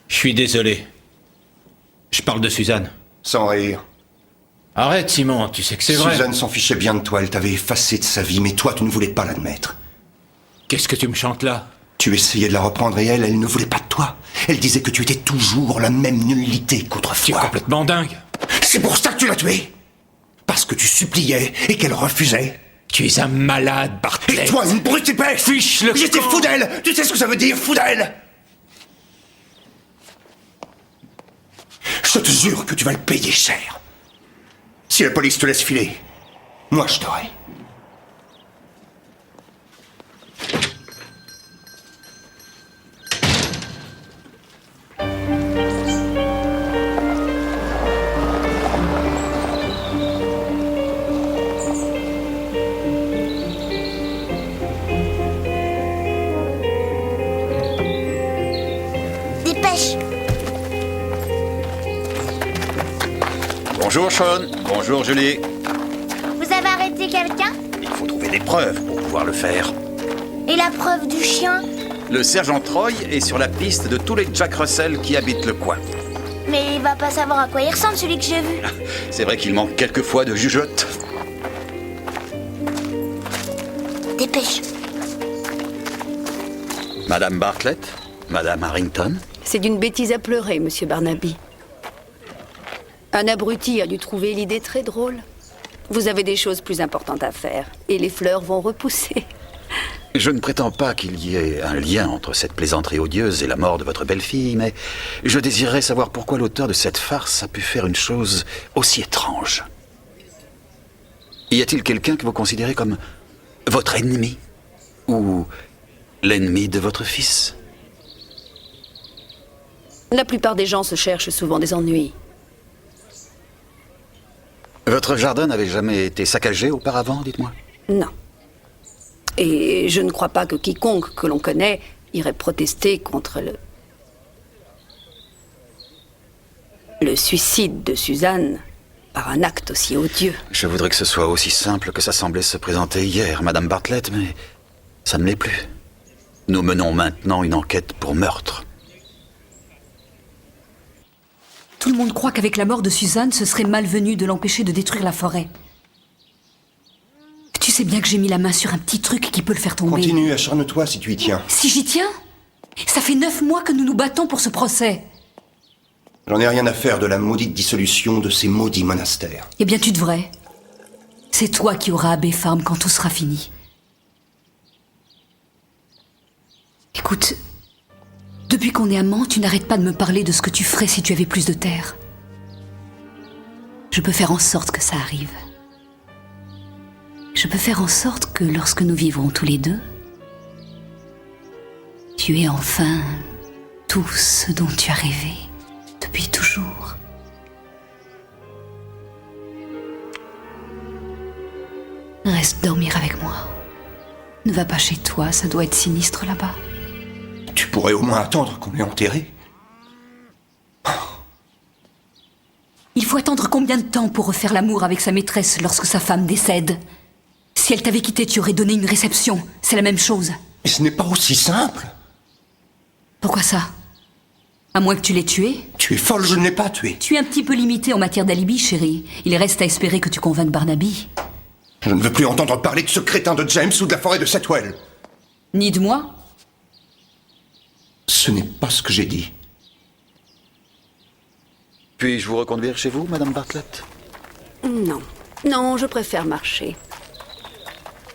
Je suis désolé. Je parle de Suzanne. Sans rire. Arrête, Simon, tu sais que c'est vrai. Suzanne s'en fichait bien de toi, elle t'avait effacé de sa vie, mais toi, tu ne voulais pas l'admettre. Qu'est-ce que tu me chantes là? Tu essayais de la reprendre et elle ne voulait pas de toi. Elle disait que tu étais toujours la même nullité qu'autrefois. Tu es complètement dingue. C'est pour ça que tu l'as tuée. Parce que tu suppliais et qu'elle refusait. Tu es un malade, Bartlett. Et toi, une brute épaisse. Fiche le J'étais camp. fou d'elle. Tu sais ce que ça veut dire, fou d'elle? Je te jure que tu vas le payer cher. Si la police te laisse filer, moi je t'aurai. Dépêche. Bonjour Sean, bonjour Julie. Vous avez arrêté quelqu'un? Il faut trouver des preuves pour pouvoir le faire. Et la preuve du chien? Le sergent Troy est sur la piste de tous les Jack Russell qui habitent le coin. Mais il va pas savoir à quoi il ressemble, celui que j'ai vu. C'est vrai qu'il manque quelquefois de jugeote. Dépêche. Madame Bartlett, Madame Harrington. C'est d'une bêtise à pleurer, monsieur Barnaby. Un abruti a dû trouver l'idée très drôle. Vous avez des choses plus importantes à faire, et les fleurs vont repousser. Je ne prétends pas qu'il y ait un lien entre cette plaisanterie odieuse et la mort de votre belle-fille, mais je désirerais savoir pourquoi l'auteur de cette farce a pu faire une chose aussi étrange. Y a-t-il quelqu'un que vous considérez comme votre ennemi? Ou l'ennemi de votre fils? La plupart des gens se cherchent souvent des ennuis. Votre jardin n'avait jamais été saccagé auparavant, dites-moi? Non. Et je ne crois pas que quiconque que l'on connaît irait protester contre le suicide de Suzanne par un acte aussi odieux. Je voudrais que ce soit aussi simple que ça semblait se présenter hier, Madame Bartlett, mais ça ne l'est plus. Nous menons maintenant une enquête pour meurtre. Tout le monde croit qu'avec la mort de Suzanne, ce serait malvenu de l'empêcher de détruire la forêt. Tu sais bien que j'ai mis la main sur un petit truc qui peut le faire tomber. Continue, acharne-toi si tu y tiens. Si j'y tiens? Ça fait 9 mois que nous nous battons pour ce procès. J'en ai rien à faire de la maudite dissolution de ces maudits monastères. Eh bien, tu devrais. C'est toi qui auras Abbey Farm quand tout sera fini. Écoute, depuis qu'on est amants, tu n'arrêtes pas de me parler de ce que tu ferais si tu avais plus de terre. Je peux faire en sorte que ça arrive. Je peux faire en sorte que lorsque nous vivrons tous les deux, tu aies enfin tout ce dont tu as rêvé depuis toujours. Reste dormir avec moi. Ne va pas chez toi, ça doit être sinistre là-bas. Tu pourrais au moins attendre qu'on m'ait enterré. Il faut attendre combien de temps pour refaire l'amour avec sa maîtresse lorsque sa femme décède? Si elle t'avait quitté, tu aurais donné une réception. C'est la même chose. Mais ce n'est pas aussi simple. Pourquoi ça? À moins que tu l'aies tué? Tu es folle, je ne l'ai pas tué. Tu es un petit peu limité en matière d'alibi, chérie. Il reste à espérer que tu convainques Barnaby. Je ne veux plus entendre parler de ce crétin de James ou de la forêt de Setwell. Ni de moi? Ce n'est pas ce que j'ai dit. Puis-je vous reconduire chez vous, Madame Bartlett? Non. Non, je préfère marcher.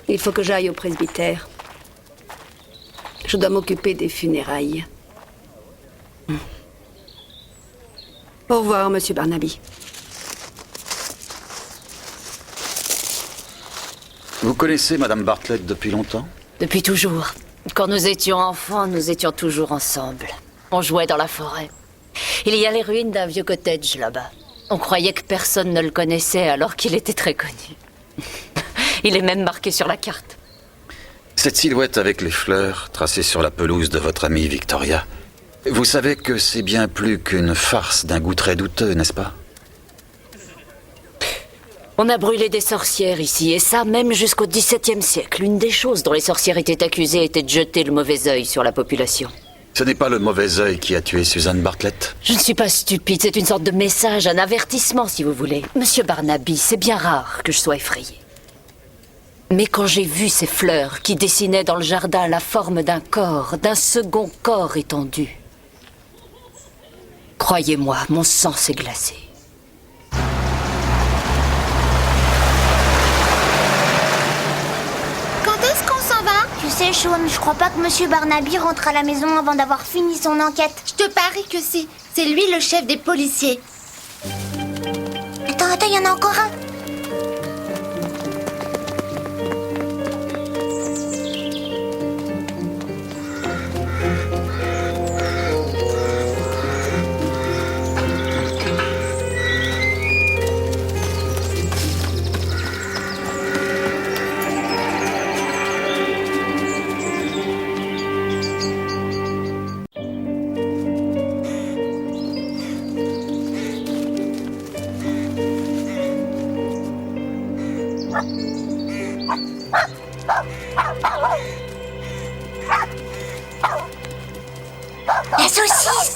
Il faut que j'aille au presbytère. Je dois m'occuper des funérailles. Au revoir, Monsieur Barnaby. Vous connaissez Madame Bartlett depuis longtemps? Depuis toujours. Quand nous étions enfants, nous étions toujours ensemble. On jouait dans la forêt. Il y a les ruines d'un vieux cottage là-bas. On croyait que personne ne le connaissait alors qu'il était très connu. Il est même marqué sur la carte. Cette silhouette avec les fleurs, tracée sur la pelouse de votre amie Victoria, vous savez que c'est bien plus qu'une farce d'un goût très douteux, n'est-ce pas? On a brûlé des sorcières ici, et ça même jusqu'au XVIIe siècle. Une des choses dont les sorcières étaient accusées était de jeter le mauvais œil sur la population. Ce n'est pas le mauvais œil qui a tué Susan Bartlett? Je ne suis pas stupide, c'est une sorte de message, un avertissement si vous voulez. Monsieur Barnaby, c'est bien rare que je sois effrayée. Mais quand j'ai vu ces fleurs qui dessinaient dans le jardin la forme d'un second corps étendu, croyez-moi, mon sang s'est glacé. Quand est-ce qu'on s'en va? Tu sais, Sean, je crois pas que Monsieur Barnaby rentre à la maison avant d'avoir fini son enquête. Je te parie que si. C'est lui le chef des policiers. Attends, il y en a encore un. La saucisse!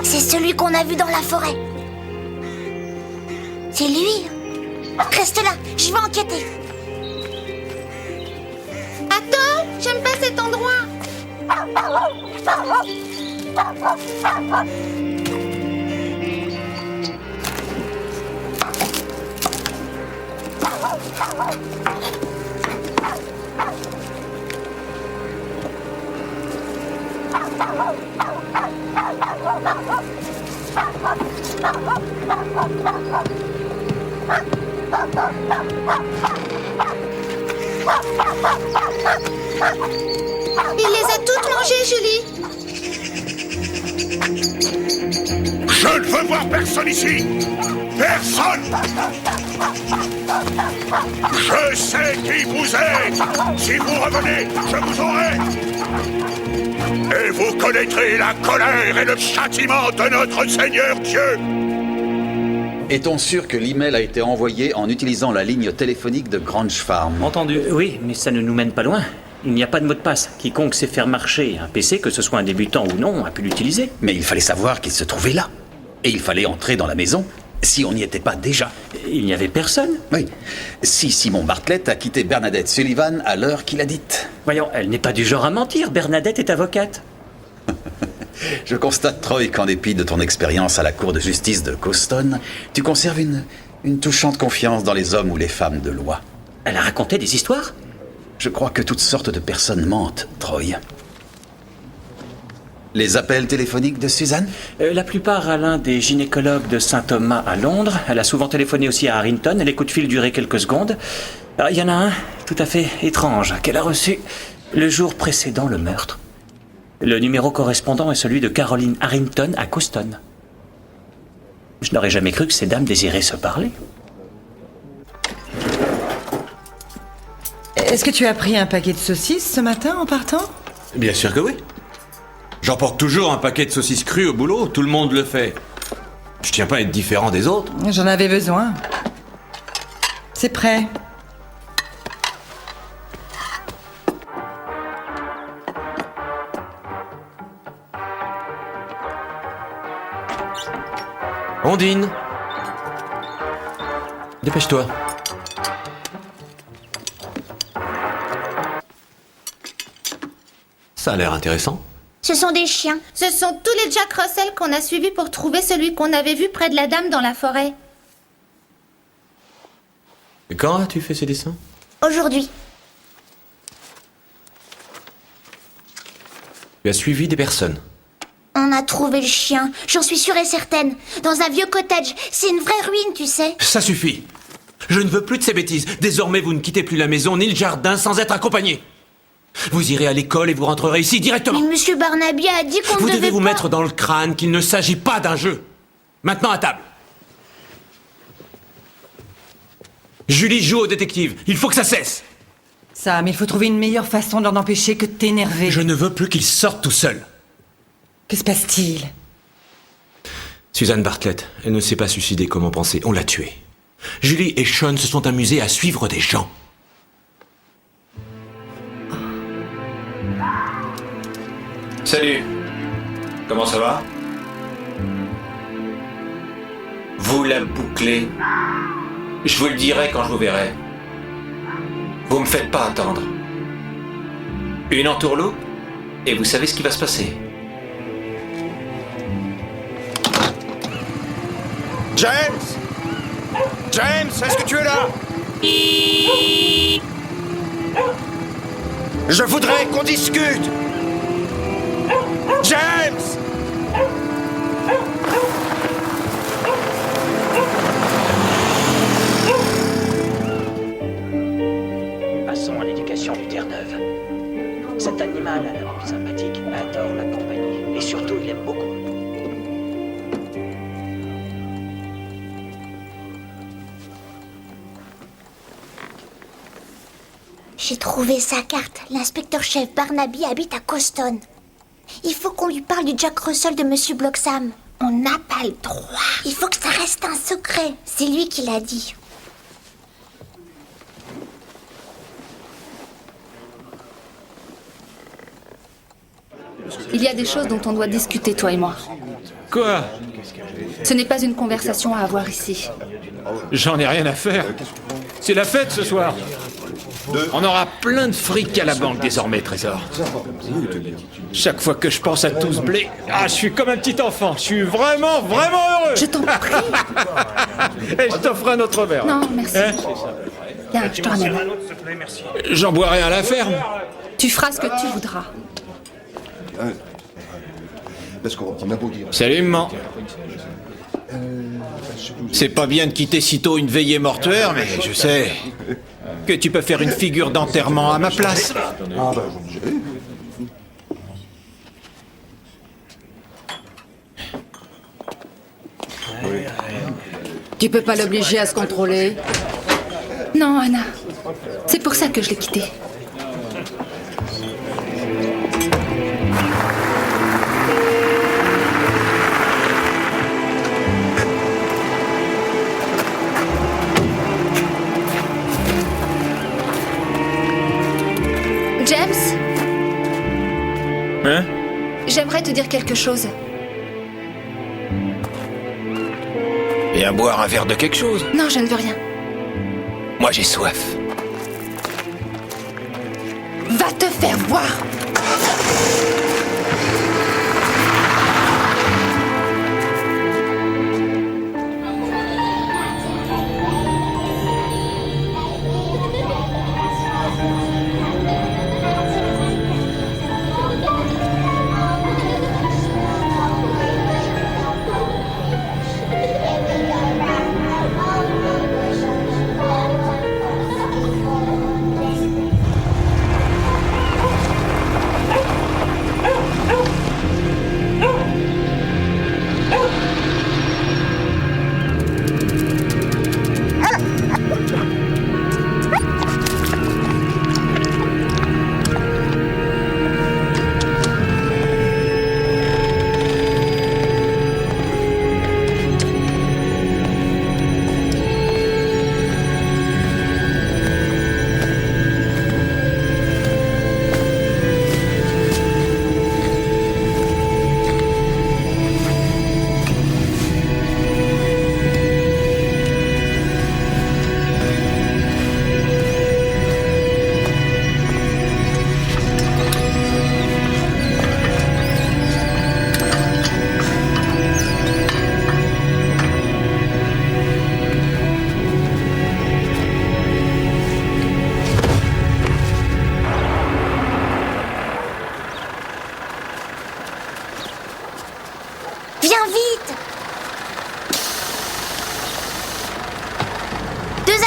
C'est celui qu'on a vu dans la forêt. C'est lui. Reste là, je vais enquêter. Attends, j'aime pas cet endroit. Il les a toutes mangées, Julie. Je ne veux voir personne ici. Personne. Je sais qui vous êtes. Si vous revenez, je vous aurai. Et vous connaîtrez la colère et le châtiment de notre Seigneur Dieu. Est-on sûr que l'email a été envoyé en utilisant la ligne téléphonique de Grange Farm? Entendu. Oui, mais ça ne nous mène pas loin. Il n'y a pas de mot de passe. Quiconque sait faire marcher un PC, que ce soit un débutant ou non, a pu l'utiliser. Mais il fallait savoir qu'il se trouvait là. Et il fallait entrer dans la maison si on n'y était pas déjà. Il n'y avait personne? Oui. Si Simon Bartlett a quitté Bernadette Sullivan à l'heure qu'il a dite. Voyons, elle n'est pas du genre à mentir. Bernadette est avocate. Je constate, Troy, qu'en dépit de ton expérience à la cour de justice de Coston, tu conserves une touchante confiance dans les hommes ou les femmes de loi. Elle a raconté des histoires? Je crois que toutes sortes de personnes mentent, Troy. Les appels téléphoniques de Suzanne? La plupart à l'un des gynécologues de Saint-Thomas à Londres. Elle a souvent téléphoné aussi à Harrington. Les coups de fil duraient quelques secondes. Il y en a un, tout à fait étrange, qu'elle a reçu le jour précédent le meurtre. Le numéro correspondant est celui de Caroline Harrington à Coston. Je n'aurais jamais cru que ces dames désiraient se parler. Est-ce que tu as pris un paquet de saucisses ce matin en partant? Bien sûr que oui. J'emporte toujours un paquet de saucisses crues au boulot, tout le monde le fait. Je tiens pas à être différent des autres. J'en avais besoin. C'est prêt. On dîne. Dépêche-toi. Ça a l'air intéressant. Ce sont des chiens. Ce sont tous les Jack Russell qu'on a suivis pour trouver celui qu'on avait vu près de la dame dans la forêt. Et quand as-tu fait ces dessins? Aujourd'hui. Tu as suivi des personnes. On a trouvé le chien, j'en suis sûre et certaine. Dans un vieux cottage. C'est une vraie ruine, tu sais. Ça suffit. Je ne veux plus de ces bêtises. Désormais, vous ne quittez plus la maison ni le jardin sans être accompagné. Vous irez à l'école et vous rentrerez ici directement. Mais Monsieur Barnaby a dit qu'on ne devait devez vous pas... mettre dans le crâne qu'il ne s'agit pas d'un jeu. Maintenant à table. Julie joue au détective. Il faut que ça cesse. Sam, il faut trouver une meilleure façon de l'en empêcher que de t'énerver. Je ne veux plus qu'il sorte tout seul. Que se passe-t-il? Suzanne Bartlett, elle ne s'est pas suicidée comme on pensait. On l'a tuée. Julie et Sean se sont amusés à suivre des gens. Salut. Comment ça va? Vous la bouclez. Je vous le dirai quand je vous verrai. Vous me faites pas attendre. Une entourloupe, et vous savez ce qui va se passer. James! James, est-ce que tu es là? Je voudrais qu'on discute! James! Passons à l'éducation du Terre-Neuve. Cet animal a l'air plus sympathique, adore la compagnie, et surtout il aime beaucoup. J'ai trouvé sa carte. L'inspecteur-chef Barnaby habite à Coston. Il faut qu'on lui parle du Jack Russell de Monsieur Bloxham. On n'a pas le droit. Il faut que ça reste un secret. C'est lui qui l'a dit. Il y a des choses dont on doit discuter, toi et moi. Quoi? Ce n'est pas une conversation à avoir ici. J'en ai rien à faire. C'est la fête ce soir. On aura plein de fric à la banque désormais, Trésor. Chaque fois que je pense à tout ce blé, je suis comme un petit enfant. Je suis vraiment, vraiment heureux. Je t'en prie. Et je t'offre un autre verre. Non, merci. Tiens, je te ramène. J'en boirai à la ferme. Tu feras ce que tu voudras. Salut, maman. C'est pas bien de quitter sitôt une veillée mortuaire, mais je sais que tu peux faire une figure d'enterrement à ma place. Tu peux pas l'obliger à se contrôler? Non, Anna. C'est pour ça que je l'ai quitté. James? Hein? J'aimerais te dire quelque chose. Viens boire un verre de quelque chose. Non, je ne veux rien. Moi, j'ai soif. Va te faire voir!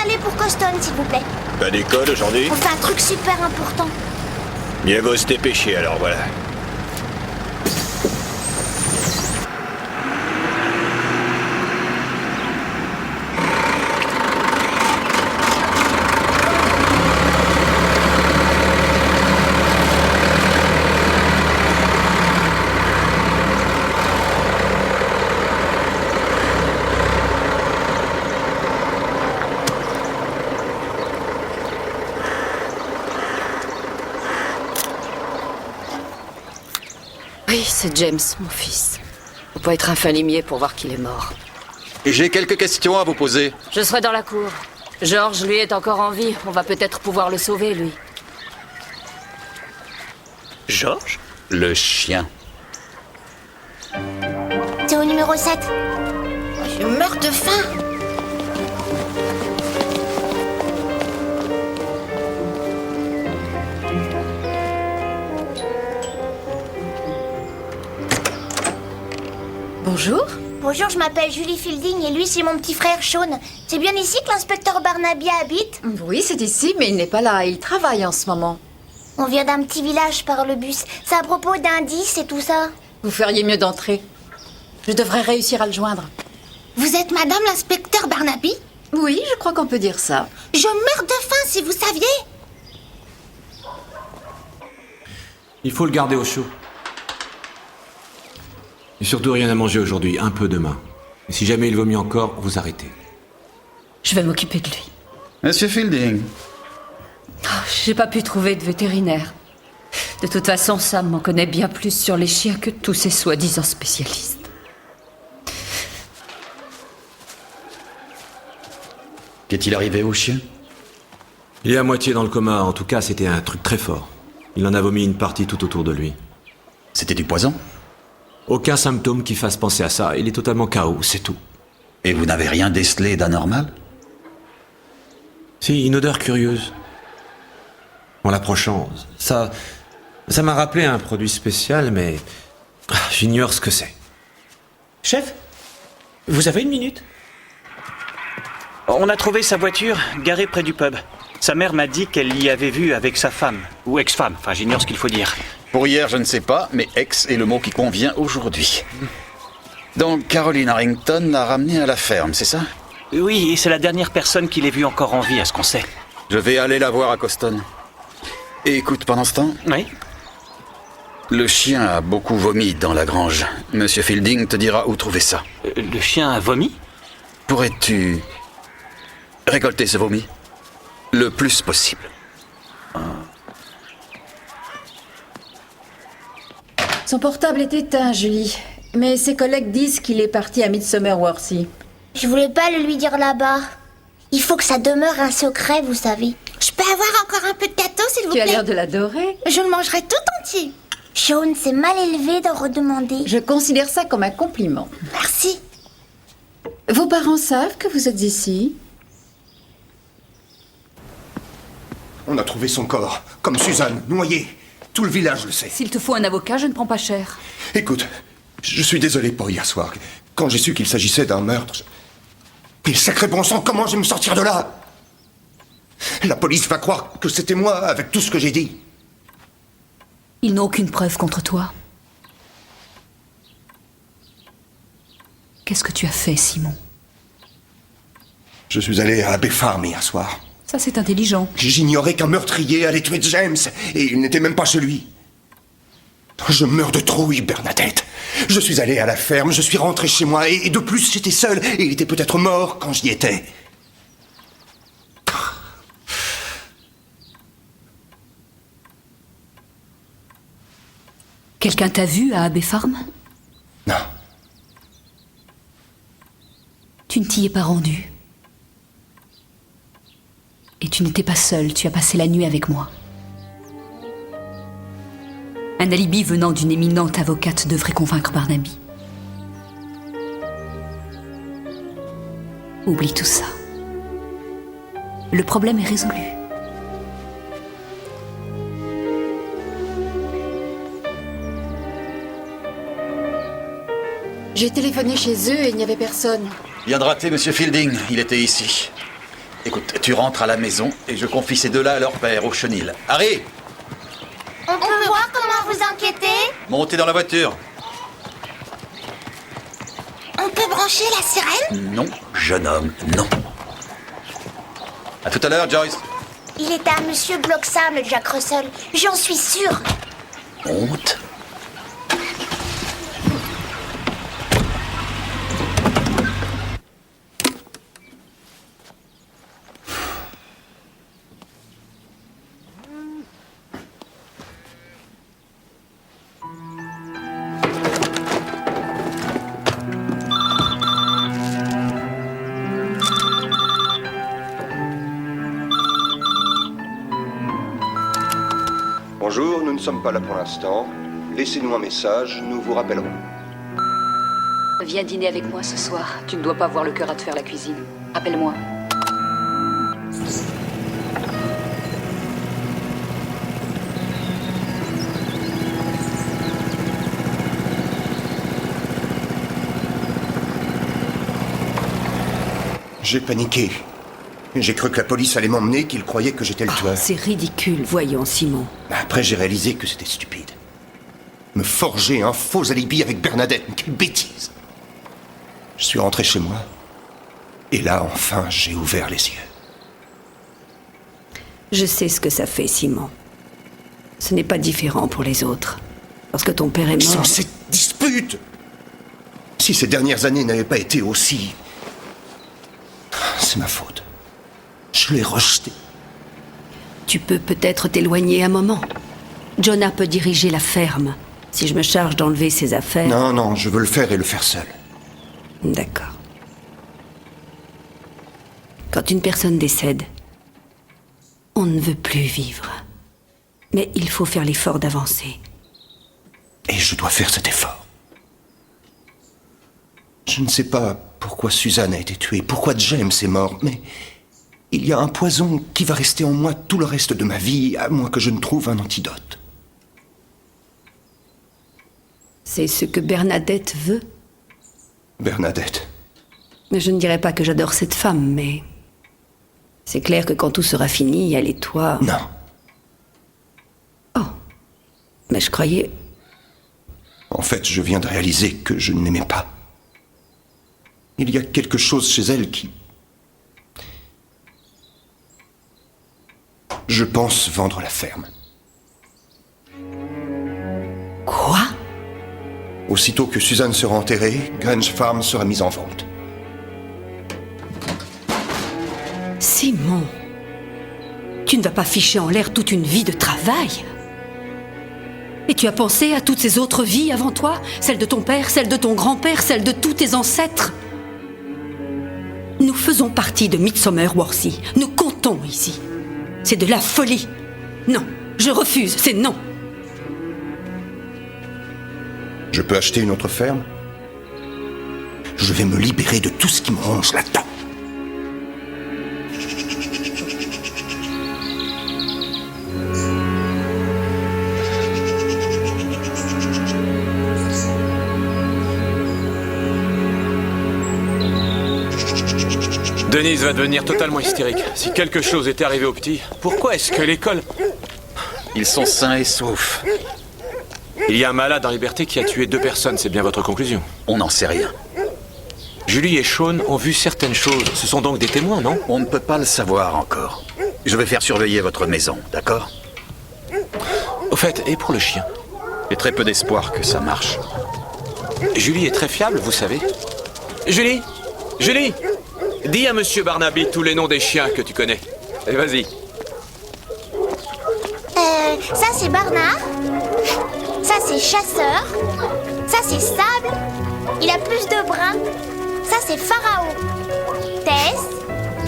aller pour Coston, s'il vous plaît. Pas d'école aujourd'hui? On fait un truc super important. Mieux vaut se dépêcher alors, voilà. Oui, c'est James, mon fils. Faut pas être un fin limier pour voir qu'il est mort. Et j'ai quelques questions à vous poser. Je serai dans la cour. George, lui, est encore en vie. On va peut-être pouvoir le sauver, lui. George? Le chien. C'est au numéro 7. Je meurs de faim. Bonjour. Bonjour, je m'appelle Julie Fielding et lui, c'est mon petit frère Sean. C'est bien ici que l'inspecteur Barnaby habite? Oui, c'est ici, mais il n'est pas là. Il travaille en ce moment. On vient d'un petit village par le bus. C'est à propos d'indices et tout ça. Vous feriez mieux d'entrer. Je devrais réussir à le joindre. Vous êtes madame l'inspecteur Barnaby? Oui, je crois qu'on peut dire ça. Je meurs de faim, si vous saviez. Il faut le garder au chaud. Et surtout rien à manger aujourd'hui, un peu demain. Et si jamais il vomit encore, vous arrêtez. Je vais m'occuper de lui. Monsieur Fielding. J'ai pas pu trouver de vétérinaire. De toute façon, Sam m'en connaît bien plus sur les chiens que tous ces soi-disant spécialistes. Qu'est-il arrivé au chien? Il est à moitié dans le coma, en tout cas c'était un truc très fort. Il en a vomi une partie tout autour de lui. C'était du poison? Aucun symptôme qui fasse penser à ça, il est totalement KO, c'est tout. Et vous n'avez rien décelé d'anormal? Si, une odeur curieuse. En l'approchant, ça m'a rappelé un produit spécial, mais j'ignore ce que c'est. Chef, vous avez une minute? On a trouvé sa voiture garée près du pub. Sa mère m'a dit qu'elle l'y avait vue avec sa femme, ou ex-femme, enfin j'ignore ce qu'il faut dire. Pour hier, je ne sais pas, mais ex est le mot qui convient aujourd'hui. Donc Caroline Harrington l'a ramené à la ferme, c'est ça? Oui, et c'est la dernière personne qui l'ait vue encore en vie, à ce qu'on sait. Je vais aller la voir à Coston. Et écoute, pendant ce temps... Oui? Le chien a beaucoup vomi dans la grange. Monsieur Fielding te dira où trouver ça. Le chien a vomi? Pourrais-tu récolter ce vomi le plus possible? Son portable est éteint, Julie. Mais ses collègues disent qu'il est parti à Midsummer Worthy. Je voulais pas le lui dire là-bas. Il faut que ça demeure un secret, vous savez. Je peux avoir encore un peu de gâteau, s'il vous plaît? Tu as l'air de l'adorer. Je le mangerai tout entier. Sean, c'est mal élevé d'en redemander. Je considère ça comme un compliment. Merci. Vos parents savent que vous êtes ici? On a trouvé son corps, comme Suzanne, noyée. Tout le village le sait. S'il te faut un avocat, je ne prends pas cher. Écoute, je suis désolé pour hier soir. Quand j'ai su qu'il s'agissait d'un meurtre... Mais sacré bon sang, comment je vais me sortir de là? La police va croire que c'était moi, avec tout ce que j'ai dit. Ils n'ont aucune preuve contre toi. Qu'est-ce que tu as fait, Simon? Je suis allé à Abbey Farm hier soir. Ça, c'est intelligent. J'ignorais qu'un meurtrier allait tuer James, et il n'était même pas celui. Je meurs de trouille, Bernadette. Je suis allé à la ferme, je suis rentré chez moi, et de plus, j'étais seul, et il était peut-être mort quand j'y étais. Quelqu'un t'a vu à Abbey Farm? Non. Tu ne t'y es pas rendu. Et tu n'étais pas seul, tu as passé la nuit avec moi. Un alibi venant d'une éminente avocate devrait convaincre Barnaby. Oublie tout ça. Le problème est résolu. J'ai téléphoné chez eux et il n'y avait personne. Bien de rater, Monsieur Fielding. Il était ici. Écoute, tu rentres à la maison et je confie ces deux-là à leur père, au chenil. Harry! On peut voir comment vous enquêtez? Montez dans la voiture. On peut brancher la sirène? Non, jeune homme, non. À tout à l'heure, Joyce. Il est à Monsieur Bloxham, le Jack Russell. J'en suis sûre. Honte. Bonjour, nous ne sommes pas là pour l'instant. Laissez-nous un message, nous vous rappellerons. Viens dîner avec moi ce soir. Tu ne dois pas avoir le cœur à te faire la cuisine. Appelle-moi. J'ai paniqué. J'ai cru que la police allait m'emmener, qu'ils croyaient que j'étais le tueur. C'est ridicule, voyons, Simon. Après, j'ai réalisé que c'était stupide. Me forger un faux alibi avec Bernadette, mais quelle bêtise! Je suis rentré chez moi, et là, enfin, j'ai ouvert les yeux. Je sais ce que ça fait, Simon. Ce n'est pas différent pour les autres. Lorsque ton père est mort... Sans cette dispute! Si ces dernières années n'avaient pas été aussi... C'est ma faute. Je l'ai rejeté. Tu peux peut-être t'éloigner un moment. Jonah peut diriger la ferme. Si je me charge d'enlever ses affaires... Non, je veux le faire et le faire seul. D'accord. Quand une personne décède, on ne veut plus vivre. Mais il faut faire l'effort d'avancer. Et je dois faire cet effort. Je ne sais pas pourquoi Suzanne a été tuée, pourquoi James est mort, mais il y a un poison qui va rester en moi tout le reste de ma vie, à moins que je ne trouve un antidote. C'est ce que Bernadette veut. Bernadette. Mais je ne dirais pas que j'adore cette femme, mais... c'est clair que quand tout sera fini, elle et toi... Non. Oh. Mais je croyais... En fait, je viens de réaliser que je ne l'aimais pas. Il y a quelque chose chez elle qui... Je pense vendre la ferme. Quoi? Aussitôt que Suzanne sera enterrée, Grange Farm sera mise en vente. Simon, tu ne vas pas ficher en l'air toute une vie de travail. Et tu as pensé à toutes ces autres vies avant toi? Celle de ton père, celle de ton grand-père, celle de tous tes ancêtres? Nous faisons partie de Midsomer Worthy. Nous comptons ici. C'est de la folie. Non, je refuse, c'est non. Je peux acheter une autre ferme? Je vais me libérer de tout ce qui me ronge là-dedans. Denise va devenir totalement hystérique. Si quelque chose était arrivé au petit, pourquoi est-ce que l'école... Ils sont sains et saufs. Il y a un malade en liberté qui a tué 2 personnes, c'est bien votre conclusion? On n'en sait rien. Julie et Sean ont vu certaines choses. Ce sont donc des témoins, non? On ne peut pas le savoir encore. Je vais faire surveiller votre maison, d'accord? Au fait, et pour le chien? J'ai très peu d'espoir que ça marche. Julie est très fiable, vous savez. Julie! Julie! Dis à Monsieur Barnaby tous les noms des chiens que tu connais. Et vas-y. Ça c'est Barnard. Ça c'est Chasseur. Ça c'est Sable. Il a plus de brins. Ça c'est Pharaon. Tess.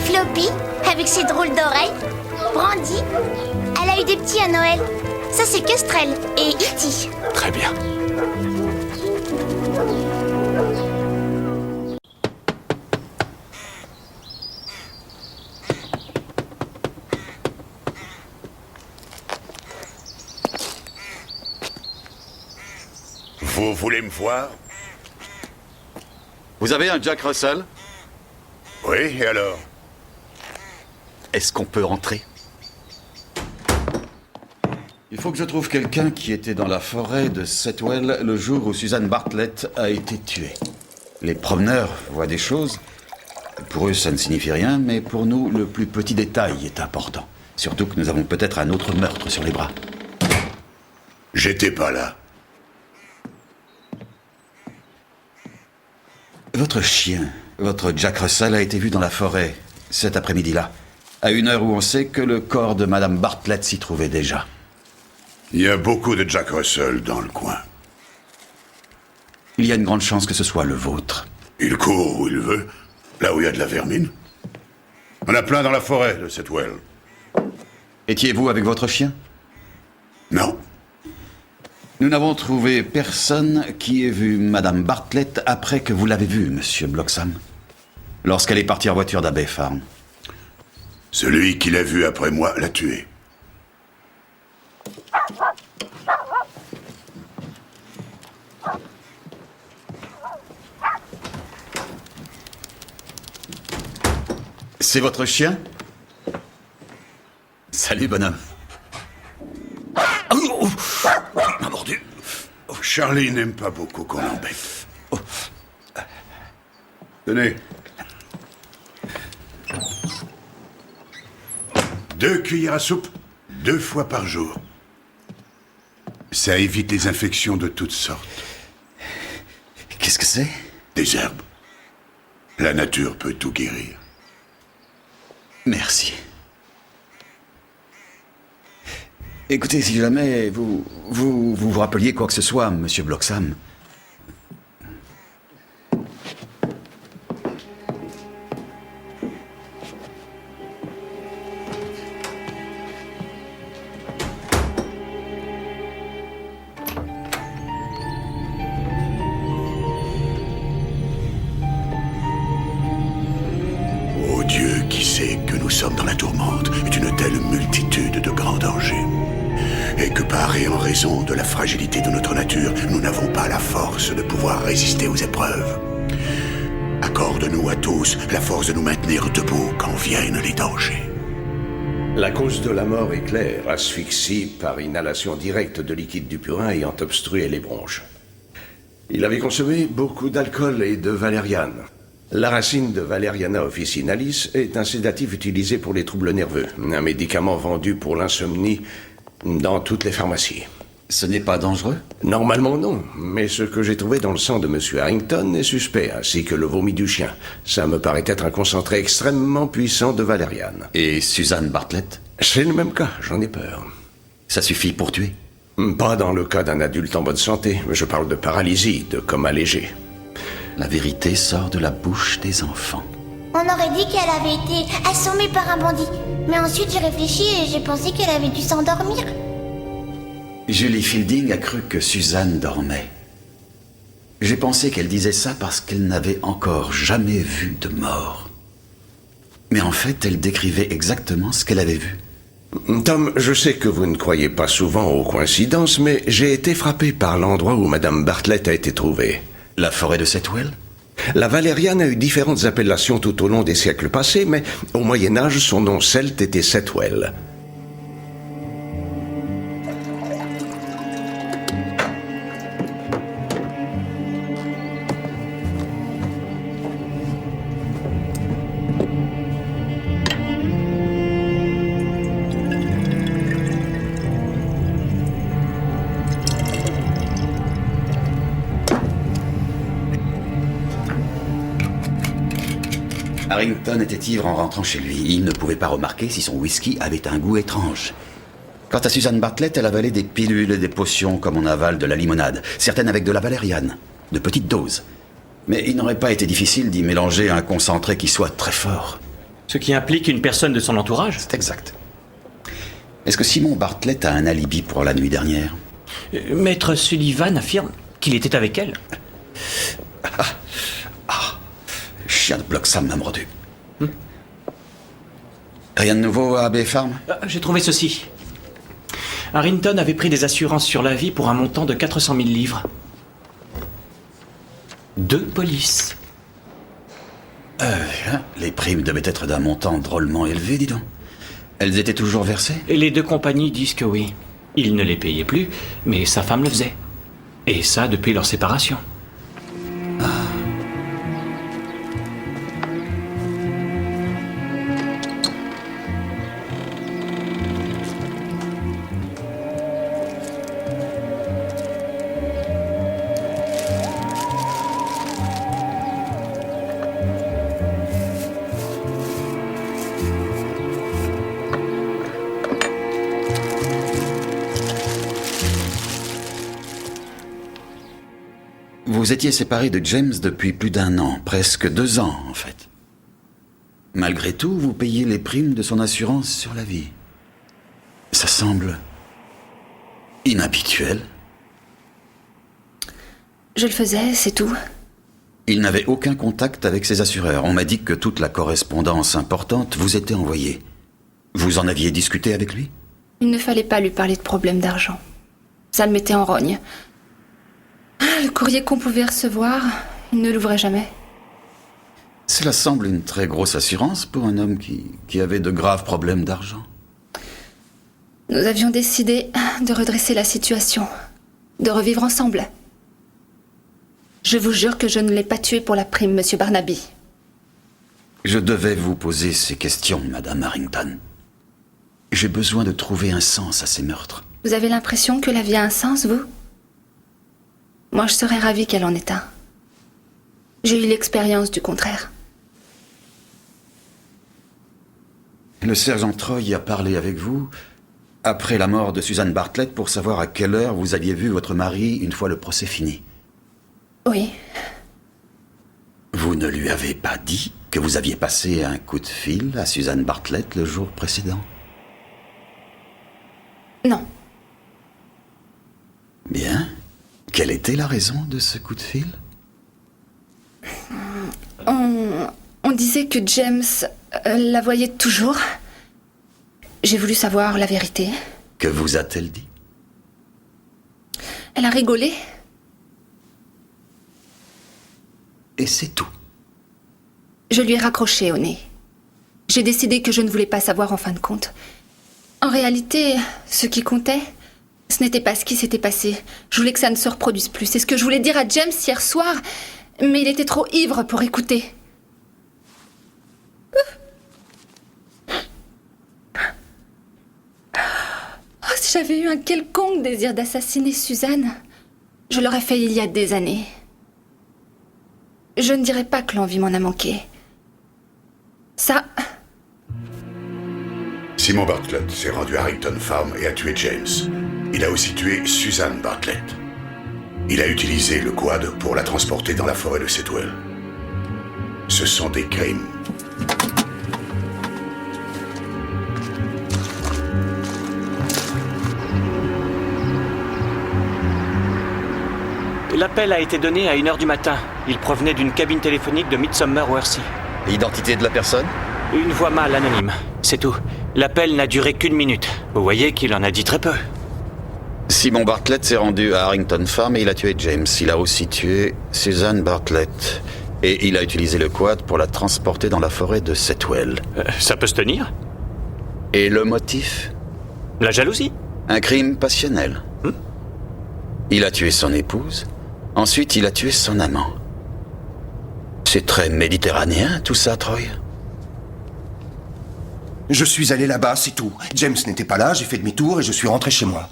Floppy, avec ses drôles d'oreilles. Brandy. Elle a eu des petits à Noël. Ça c'est Kestrel et E.T. Très bien. Vous voulez me voir? Vous avez un Jack Russell? Oui, et alors? Est-ce qu'on peut entrer? Il faut que je trouve quelqu'un qui était dans la forêt de Setwell le jour où Susan Bartlett a été tuée. Les promeneurs voient des choses. Pour eux, ça ne signifie rien, mais pour nous, le plus petit détail est important. Surtout que nous avons peut-être un autre meurtre sur les bras. J'étais pas là. Votre chien, votre Jack Russell, a été vu dans la forêt cet après-midi-là, à une heure où on sait que le corps de Madame Bartlett s'y trouvait déjà. Il y a beaucoup de Jack Russell dans le coin. Il y a une grande chance que ce soit le vôtre. Il court où il veut, là où il y a de la vermine. On a plein dans la forêt de Setwell. Étiez-vous avec votre chien? Non. Nous n'avons trouvé personne qui ait vu Madame Bartlett après que vous l'avez vue, Monsieur Bloxham. Lorsqu'elle est partie en voiture d'Abbey Farm. Celui qui l'a vue après moi l'a tuée. C'est votre chien? Salut, bonhomme. M'a mordu. Charlie n'aime pas beaucoup qu'on l'embête. Tenez. 2 cuillères à soupe, 2 fois par jour. Ça évite les infections de toutes sortes. Qu'est-ce que c'est? Des herbes. La nature peut tout guérir. Merci. Écoutez, si jamais vous rappeliez quoi que ce soit, Monsieur Bloxham. Ô Dieu qui sait que nous sommes dans la tourmente d'une telle multitude de grands dangers. Et que par et en raison de la fragilité de notre nature, nous n'avons pas la force de pouvoir résister aux épreuves. Accorde-nous à tous la force de nous maintenir debout quand viennent les dangers. La cause de la mort est claire, asphyxie par inhalation directe de liquide du purin ayant obstrué les bronches. Il avait consommé beaucoup d'alcool et de valériane. La racine de Valeriana officinalis est un sédatif utilisé pour les troubles nerveux, un médicament vendu pour l'insomnie dans toutes les pharmacies. Ce n'est pas dangereux? Normalement non, mais ce que j'ai trouvé dans le sang de M. Harrington est suspect, ainsi que le vomi du chien. Ça me paraît être un concentré extrêmement puissant de valériane. Et Susan Bartlett? C'est le même cas, j'en ai peur. Ça suffit pour tuer? Pas dans le cas d'un adulte en bonne santé. Je parle de paralysie, de coma léger. La vérité sort de la bouche des enfants. On aurait dit qu'elle avait été assommée par un bandit. Mais ensuite j'ai réfléchi et j'ai pensé qu'elle avait dû s'endormir. Julie Fielding a cru que Suzanne dormait. J'ai pensé qu'elle disait ça parce qu'elle n'avait encore jamais vu de mort. Mais en fait, elle décrivait exactement ce qu'elle avait vu. Tom, je sais que vous ne croyez pas souvent aux coïncidences, mais j'ai été frappé par l'endroit où Madame Bartlett a été trouvée. La forêt de Setwell? La valériane a eu différentes appellations tout au long des siècles passés, mais au Moyen-Âge, son nom celte était Setwell. Harrington était ivre en rentrant chez lui. Il ne pouvait pas remarquer si son whisky avait un goût étrange. Quant à Susan Bartlett, elle avalait des pilules et des potions comme on avale de la limonade, certaines avec de la valériane, de petites doses. Mais il n'aurait pas été difficile d'y mélanger un concentré qui soit très fort. Ce qui implique une personne de son entourage? C'est exact. Est-ce que Simon Bartlett a un alibi pour la nuit dernière? Maître Sullivan affirme qu'il était avec elle. Chien de Bloxham m'a mordu. Rien de nouveau à Abbey Farm? J'ai trouvé ceci. Harrington avait pris des assurances sur la vie pour un montant de 400 000 livres. 2 polices. Les primes devaient être d'un montant drôlement élevé, dis donc. Elles étaient toujours versées? Et les deux compagnies disent que oui. Il ne les payait plus, mais sa femme le faisait. Et ça depuis leur séparation. Vous étiez séparé de James depuis plus d'1 an, presque 2 ans en fait. Malgré tout, vous payez les primes de son assurance sur la vie. Ça semble inhabituel. Je le faisais, c'est tout. Il n'avait aucun contact avec ses assureurs. On m'a dit que toute la correspondance importante vous était envoyée. Vous en aviez discuté avec lui? Il ne fallait pas lui parler de problèmes d'argent. Ça le mettait en rogne. Le courrier qu'on pouvait recevoir, il ne l'ouvrait jamais. Cela semble une très grosse assurance pour un homme qui avait de graves problèmes d'argent. Nous avions décidé de redresser la situation, de revivre ensemble. Je vous jure que je ne l'ai pas tué pour la prime, Monsieur Barnaby. Je devais vous poser ces questions, Madame Harrington. J'ai besoin de trouver un sens à ces meurtres. Vous avez l'impression que la vie a un sens, vous? Moi, je serais ravie qu'elle en ait un. J'ai eu l'expérience du contraire. Le sergent Troy a parlé avec vous après la mort de Suzanne Bartlett pour savoir à quelle heure vous aviez vu votre mari une fois le procès fini. Oui. Vous ne lui avez pas dit que vous aviez passé un coup de fil à Suzanne Bartlett le jour précédent? Non. Bien. Quelle était la raison de ce coup de fil? On disait que James la voyait toujours. J'ai voulu savoir la vérité. Que vous a-t-elle dit? Elle a rigolé. Et c'est tout. Je lui ai raccroché au nez. J'ai décidé que je ne voulais pas savoir en fin de compte. En réalité, ce qui comptait, ce n'était pas ce qui s'était passé. Je voulais que ça ne se reproduise plus. C'est ce que je voulais dire à James hier soir, mais il était trop ivre pour écouter. Oh, si j'avais eu un quelconque désir d'assassiner Suzanne, je l'aurais fait il y a des années. Je ne dirais pas que l'envie m'en a manqué. Ça... Simon Bartlett s'est rendu à Harrington Farm et a tué James. Il a aussi tué Suzanne Bartlett. Il a utilisé le quad pour la transporter dans la forêt de Setwell. Ce sont des crimes. L'appel a été donné à 1h du matin. Il provenait d'une cabine téléphonique de Midsomer Worthy. L'identité de la personne? Une voix mâle anonyme, c'est tout. L'appel n'a duré qu'1 minute. Vous voyez qu'il en a dit très peu. Simon Bartlett s'est rendu à Harrington Farm et il a tué James. Il a aussi tué Suzanne Bartlett. Et il a utilisé le quad pour la transporter dans la forêt de Setwell. Ça peut se tenir? Et le motif? La jalousie. Un crime passionnel. Il a tué son épouse. Ensuite, il a tué son amant. C'est très méditerranéen, tout ça, Troy. Je suis allé là-bas, c'est tout. James n'était pas là, j'ai fait demi-tour et je suis rentré chez moi.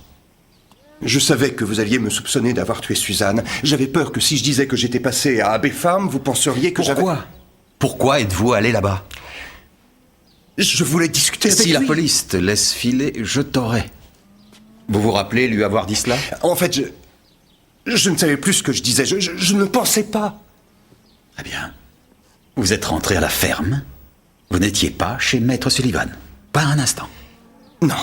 Je savais que vous alliez me soupçonner d'avoir tué Suzanne. J'avais peur que si je disais que j'étais passé à Abbey Farm, vous penseriez que j'avais... Pourquoi êtes-vous allé là-bas? Je voulais discuter avec lui. Si la police te laisse filer, je t'aurai. Vous vous rappelez lui avoir dit cela? En fait, je ne savais plus ce que je disais. Je ne pensais pas. Très bien. Vous êtes rentré à la ferme. Vous n'étiez pas chez Maître Sullivan. Pas un instant. Non.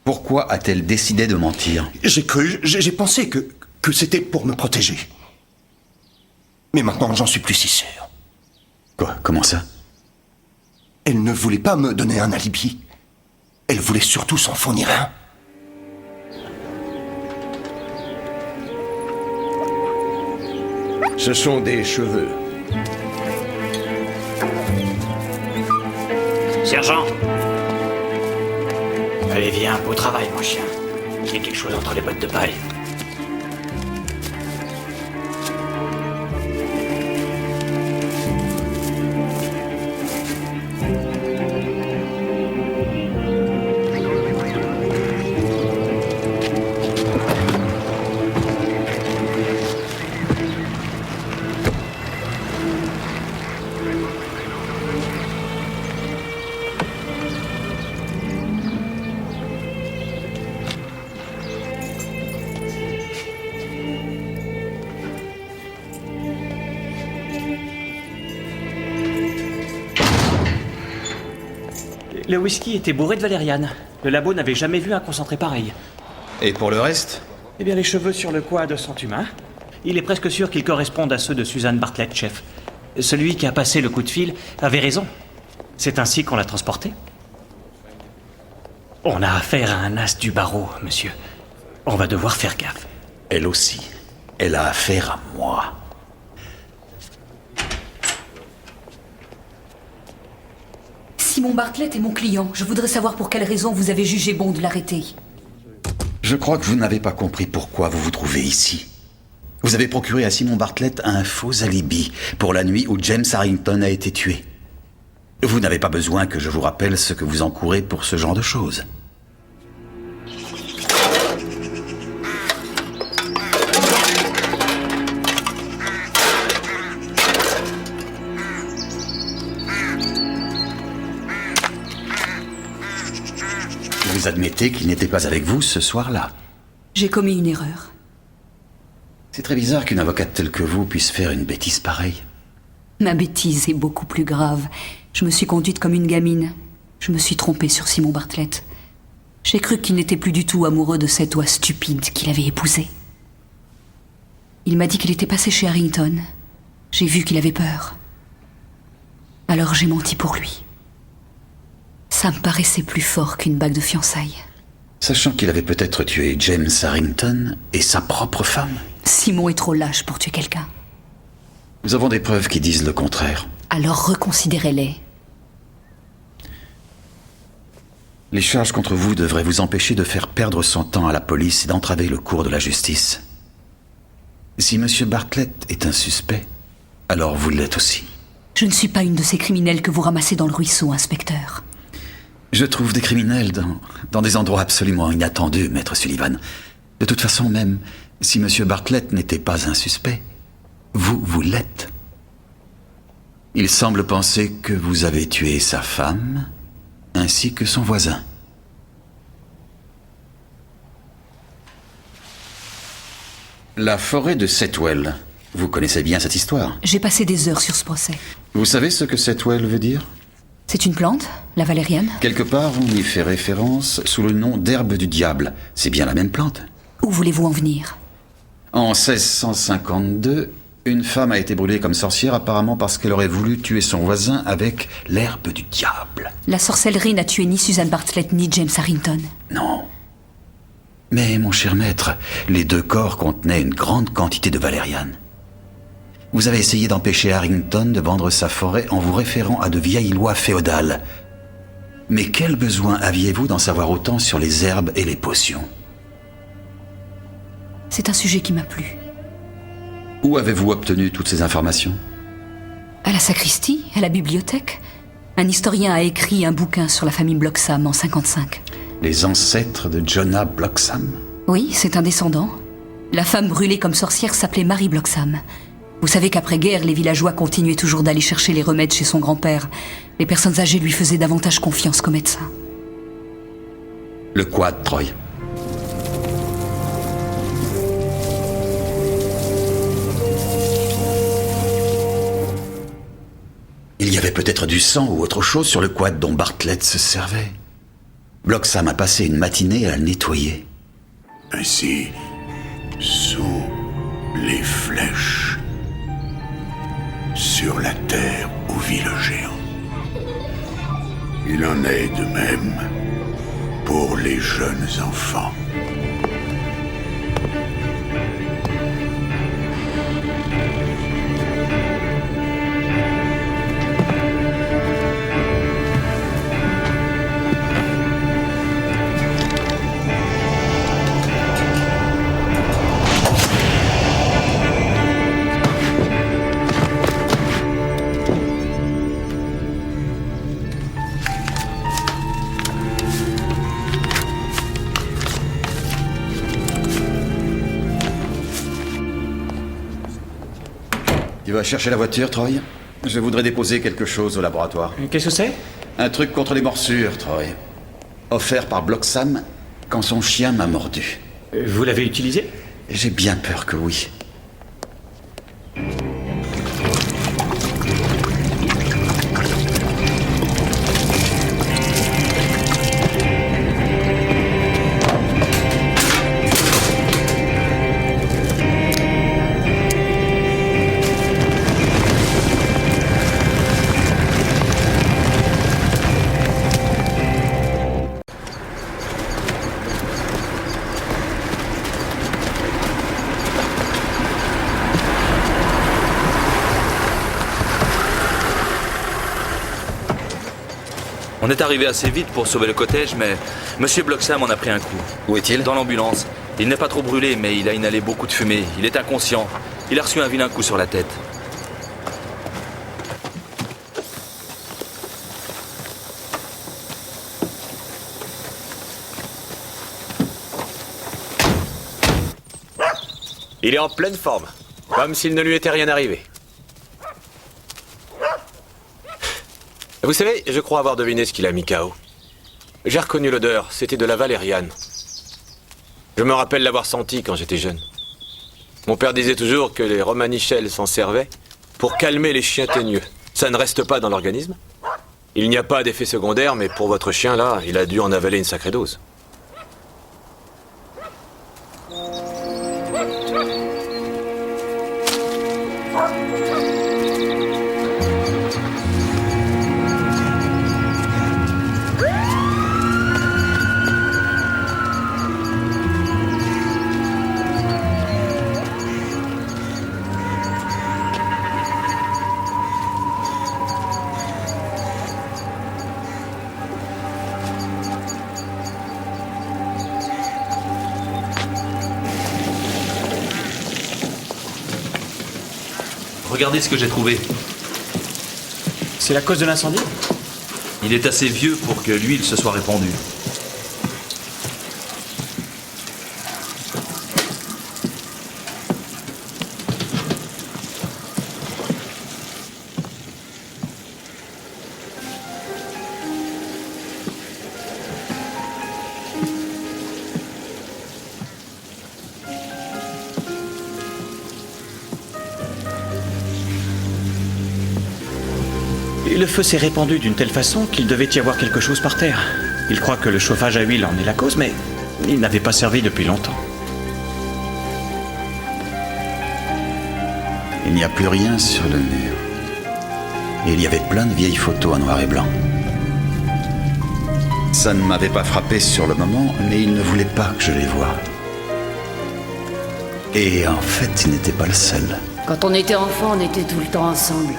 Pourquoi a-t-elle décidé de mentir? J'ai pensé que c'était pour me protéger. Mais maintenant, j'en suis plus si sûr. Quoi? Comment ça? Elle ne voulait pas me donner un alibi. Elle voulait surtout s'en fournir un. Ce sont des cheveux. Sergent, Allez, viens, au travail, mon chien. Il y a quelque chose entre les bottes de paille. Le whisky était bourré de valériane. Le labo n'avait jamais vu un concentré pareil. Et pour le reste? Eh bien, les cheveux sur le quad sont humains. Il est presque sûr qu'ils correspondent à ceux de Suzanne Bartlett, chef. Celui qui a passé le coup de fil avait raison. C'est ainsi qu'on l'a transporté. On a affaire à un as du barreau, monsieur. On va devoir faire gaffe. Elle aussi. Elle a affaire à moi. Simon Bartlett est mon client. Je voudrais savoir pour quelle raison vous avez jugé bon de l'arrêter. Je crois que vous n'avez pas compris pourquoi vous vous trouvez ici. Vous avez procuré à Simon Bartlett un faux alibi pour la nuit où James Harrington a été tué. Vous n'avez pas besoin que je vous rappelle ce que vous encourez pour ce genre de choses. Vous admettez qu'il n'était pas avec vous ce soir-là. J'ai commis une erreur. C'est très bizarre qu'une avocate telle que vous puisse faire une bêtise pareille. Ma bêtise est beaucoup plus grave. Je me suis conduite comme une gamine. Je me suis trompée sur Simon Bartlett. J'ai cru qu'il n'était plus du tout amoureux de cette oie stupide qu'il avait épousée. Il m'a dit qu'il était passé chez Harrington. J'ai vu qu'il avait peur. Alors j'ai menti pour lui. Ça me paraissait plus fort qu'une bague de fiançailles. Sachant qu'il avait peut-être tué James Harrington et sa propre femme. Simon est trop lâche pour tuer quelqu'un. Nous avons des preuves qui disent le contraire. Alors reconsidérez-les. Les charges contre vous devraient vous empêcher de faire perdre son temps à la police et d'entraver le cours de la justice. Si M. Bartlett est un suspect, alors vous l'êtes aussi. Je ne suis pas une de ces criminels que vous ramassez dans le ruisseau, inspecteur. Je trouve des criminels dans des endroits absolument inattendus, maître Sullivan. De toute façon, même si M. Bartlett n'était pas un suspect, vous l'êtes. Il semble penser que vous avez tué sa femme, ainsi que son voisin. La forêt de Setwell. Vous connaissez bien cette histoire? J'ai passé des heures sur ce procès. Vous savez ce que Setwell veut dire? C'est une plante, la valériane? Quelque part, on y fait référence sous le nom d'herbe du diable. C'est bien la même plante. Où voulez-vous en venir? En 1652, une femme a été brûlée comme sorcière apparemment parce qu'elle aurait voulu tuer son voisin avec l'herbe du diable. La sorcellerie n'a tué ni Suzanne Bartlett ni James Harrington. Non. Mais, mon cher maître, les deux corps contenaient une grande quantité de valériane. Vous avez essayé d'empêcher Harrington de vendre sa forêt en vous référant à de vieilles lois féodales. Mais quel besoin aviez-vous d'en savoir autant sur les herbes et les potions? C'est un sujet qui m'a plu. Où avez-vous obtenu toutes ces informations? À la sacristie, à la bibliothèque. Un historien a écrit un bouquin sur la famille Bloxham en 55. Les ancêtres de Jonah Bloxham? Oui, c'est un descendant. La femme brûlée comme sorcière s'appelait Mary Bloxham. Vous savez qu'après-guerre, les villageois continuaient toujours d'aller chercher les remèdes chez son grand-père. Les personnes âgées lui faisaient davantage confiance qu'aux médecins. Le quad, Troy. Il y avait peut-être du sang ou autre chose sur le quad dont Bartlett se servait. Bloxham a passé une matinée à le nettoyer. Ainsi, sous les flèches, sur la terre où vit le géant. Il en est de même pour les jeunes enfants. vas chercher la voiture, Troy? Je voudrais déposer quelque chose au laboratoire. Qu'est-ce que c'est? Un truc contre les morsures, Troy. Offert par Bloxham quand son chien m'a mordu. Vous l'avez utilisé? J'ai bien peur que oui. On est arrivé assez vite pour sauver le cottage, mais Monsieur Bloxham en a pris un coup. Où est-il? Dans l'ambulance. Il n'est pas trop brûlé, mais il a inhalé beaucoup de fumée. Il est inconscient. Il a reçu un vilain coup sur la tête. Il est en pleine forme, comme s'il ne lui était rien arrivé. Vous savez, je crois avoir deviné ce qu'il a mis KO. J'ai reconnu l'odeur, c'était de la valériane. Je me rappelle l'avoir senti quand j'étais jeune. Mon père disait toujours que les Romanichels s'en servaient pour calmer les chiens teigneux. Ça ne reste pas dans l'organisme. Il n'y a pas d'effet secondaire, mais pour votre chien là, il a dû en avaler une sacrée dose. Regardez ce que j'ai trouvé. C'est la cause de l'incendie? Il est assez vieux pour que l'huile se soit répandue. Et le feu s'est répandu d'une telle façon qu'il devait y avoir quelque chose par terre. Il croit que le chauffage à huile en est la cause, mais il n'avait pas servi depuis longtemps. Il n'y a plus rien sur le mur. Et il y avait plein de vieilles photos en noir et blanc. Ça ne m'avait pas frappé sur le moment, mais il ne voulait pas que je les voie. Et en fait, il n'était pas le seul. Quand on était enfant, on était tout le temps ensemble.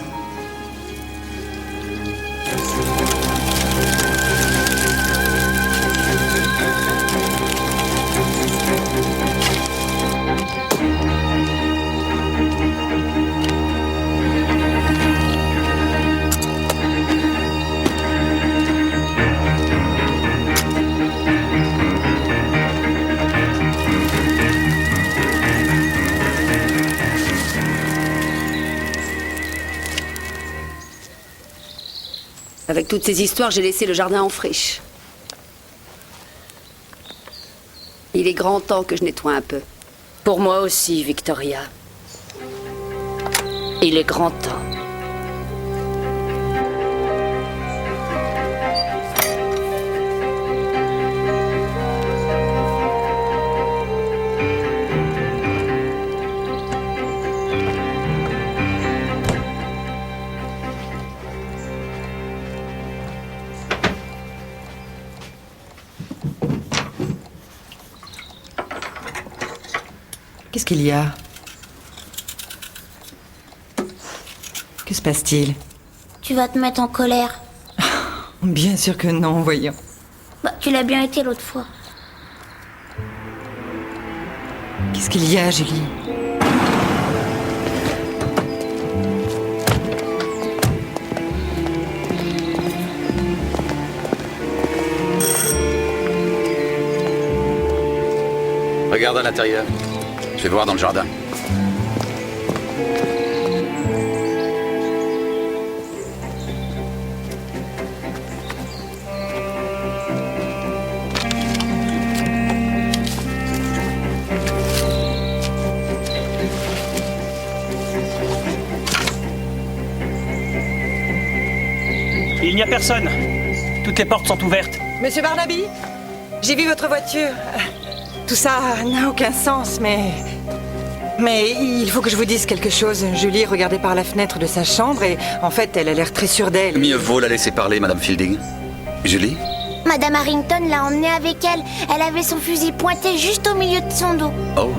Avec toutes ces histoires, j'ai laissé le jardin en friche. Il est grand temps que je nettoie un peu. Pour moi aussi, Victoria. Il est grand temps. Qu'est-ce qu'il y a? Que se passe-t-il? Tu vas te mettre en colère. Bien sûr que non, voyons. Bah, tu l'as bien été l'autre fois. Qu'est-ce qu'il y a, Julie? Regarde à l'intérieur. Je vais voir dans le jardin. Il n'y a personne. Toutes les portes sont ouvertes. Monsieur Barnaby, j'ai vu votre voiture. Tout ça n'a aucun sens, mais il faut que je vous dise quelque chose. Julie regardait par la fenêtre de sa chambre et, en fait, elle a l'air très sûre d'elle. Mieux vaut la laisser parler, Madame Fielding. Julie? Madame Harrington l'a emmenée avec elle. Elle avait son fusil pointé juste au milieu de son dos. Oh.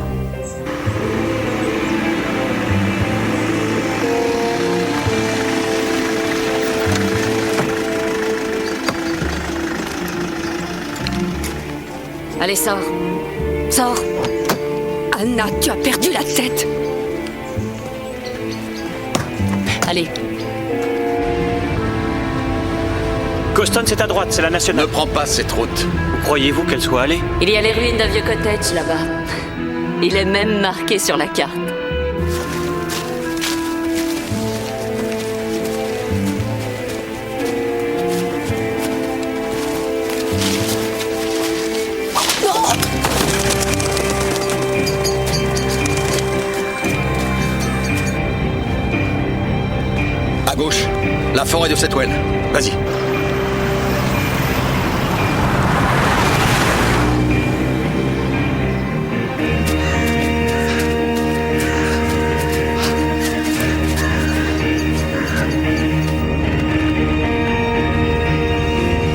Allez, sors. Sors. Anna, tu as perdu la tête. Allez. Coston, c'est à droite, c'est la nationale. Ne prends pas cette route. Croyez-vous qu'elle soit allée? Il y a les ruines d'un vieux cottage là-bas. Il est même marqué sur la carte. À gauche, la forêt de Setwell. Vas-y.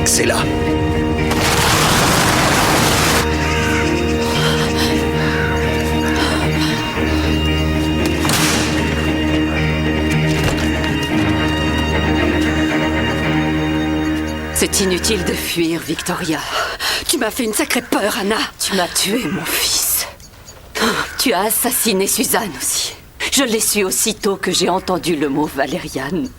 C'est là. C'est inutile de fuir, Victoria. Tu m'as fait une sacrée peur, Anna. Tu m'as tué, mon fils. Tu as assassiné Suzanne aussi. Je l'ai su aussitôt que j'ai entendu le mot Valériane.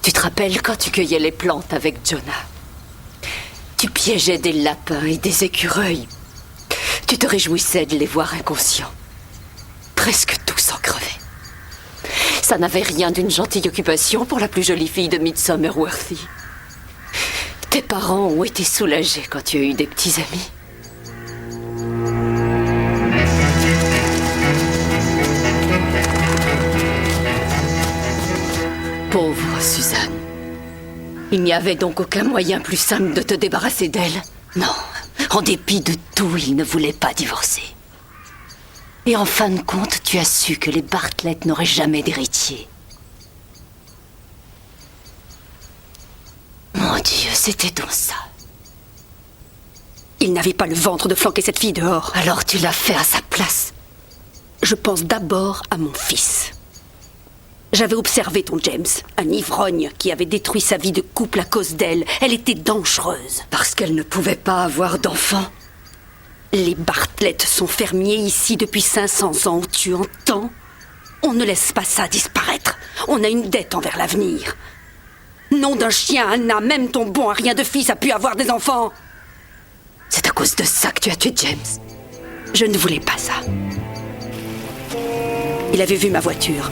Tu te rappelles quand tu cueillais les plantes avec Jonah? Tu piégeais des lapins et des écureuils. Tu te réjouissais de les voir inconscients. Presque tous en crevaient. Ça n'avait rien d'une gentille occupation pour la plus jolie fille de Midsummerworthy. Tes parents ont été soulagés quand tu as eu des petits amis. Pauvre Suzanne. Il n'y avait donc aucun moyen plus simple de te débarrasser d'elle? Non. En dépit de tout, il ne voulait pas divorcer. Et en fin de compte, tu as su que les Bartlett n'auraient jamais d'héritier. Mon Dieu, c'était donc ça. Il n'avait pas le ventre de flanquer cette fille dehors. Alors tu l'as fait à sa place. Je pense d'abord à mon fils. J'avais observé ton James, un ivrogne qui avait détruit sa vie de couple à cause d'elle. Elle était dangereuse. Parce qu'elle ne pouvait pas avoir d'enfant. Les Bartlett sont fermiers ici depuis 500 ans, tu entends? On ne laisse pas ça disparaître. On a une dette envers l'avenir. Nom d'un chien, Anna, même ton bon à rien de fils a pu avoir des enfants. C'est à cause de ça que tu as tué James. Je ne voulais pas ça. Il avait vu ma voiture.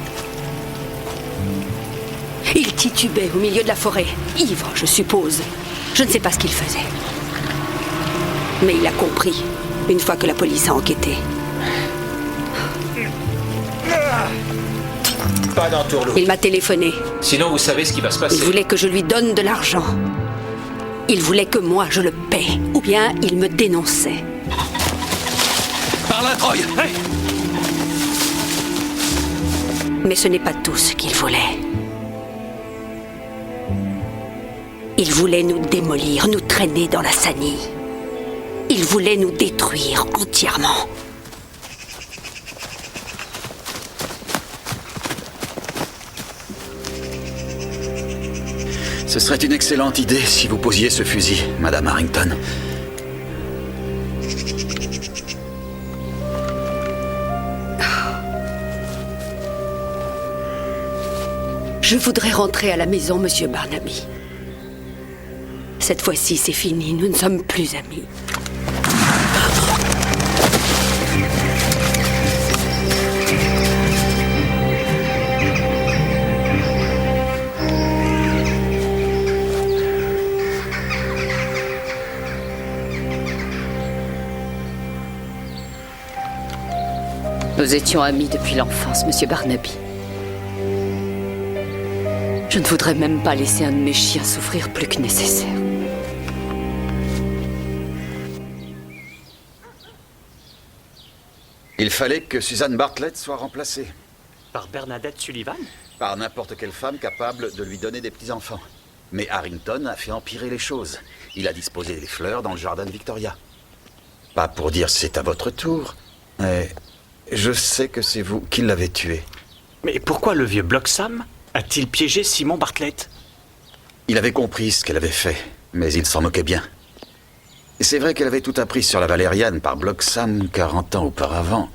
Il titubait au milieu de la forêt, ivre, je suppose. Je ne sais pas ce qu'il faisait. Mais il a compris, une fois que la police a enquêté. Pas d'entourloupe. Il m'a téléphoné. Sinon, vous savez ce qui va se passer. Il voulait que je lui donne de l'argent. Il voulait que moi, je le paie. Ou bien, il me dénonçait. Par là, Troy! Hey! Mais ce n'est pas tout ce qu'il voulait. Il voulait nous démolir, nous traîner dans la sanie. Il voulait nous détruire entièrement. Ce serait une excellente idée si vous posiez ce fusil, Madame Harrington. Je voudrais rentrer à la maison, Monsieur Barnaby. Cette fois-ci, c'est fini. Nous ne sommes plus amis. Nous étions amis depuis l'enfance, Monsieur Barnaby. Je ne voudrais même pas laisser un de mes chiens souffrir plus que nécessaire. Il fallait que Suzanne Bartlett soit remplacée. Par Bernadette Sullivan? Par n'importe quelle femme capable de lui donner des petits-enfants. Mais Harrington a fait empirer les choses. Il a disposé des fleurs dans le jardin de Victoria. Pas pour dire c'est à votre tour, mais je sais que c'est vous qui l'avez tué. Mais pourquoi le vieux Bloxham a-t-il piégé Simon Bartlett? Il avait compris ce qu'elle avait fait, mais il s'en moquait bien. C'est vrai qu'elle avait tout appris sur la Valériane par Bloxham 40 ans auparavant.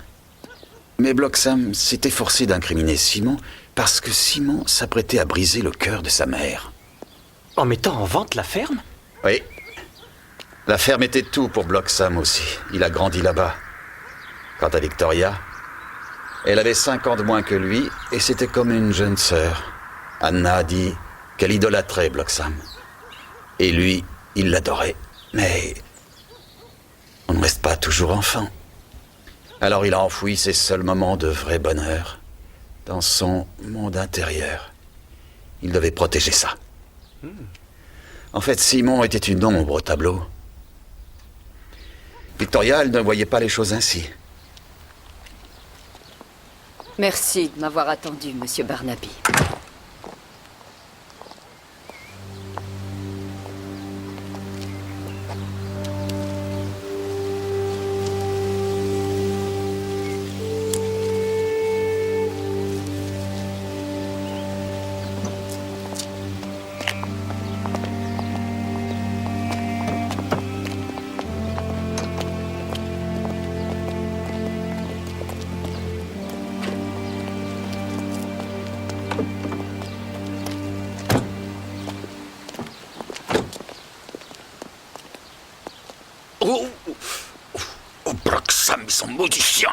Mais Bloxham s'était forcé d'incriminer Simon parce que Simon s'apprêtait à briser le cœur de sa mère. En mettant en vente la ferme? Oui. La ferme était tout pour Bloxham aussi. Il a grandi là-bas. Quant à Victoria, elle avait 5 ans de moins que lui et c'était comme une jeune sœur. Anna a dit qu'elle idolâtrait Bloxham. Et lui, il l'adorait. Mais on ne reste pas toujours enfant. Alors il a enfoui ses seuls moments de vrai bonheur dans son monde intérieur. Il devait protéger ça. En fait, Simon était une ombre au tableau. Victoria, elle ne voyait pas les choses ainsi. Merci de m'avoir attendu, Monsieur Barnaby. Oh, Bloxham, son maudit chien!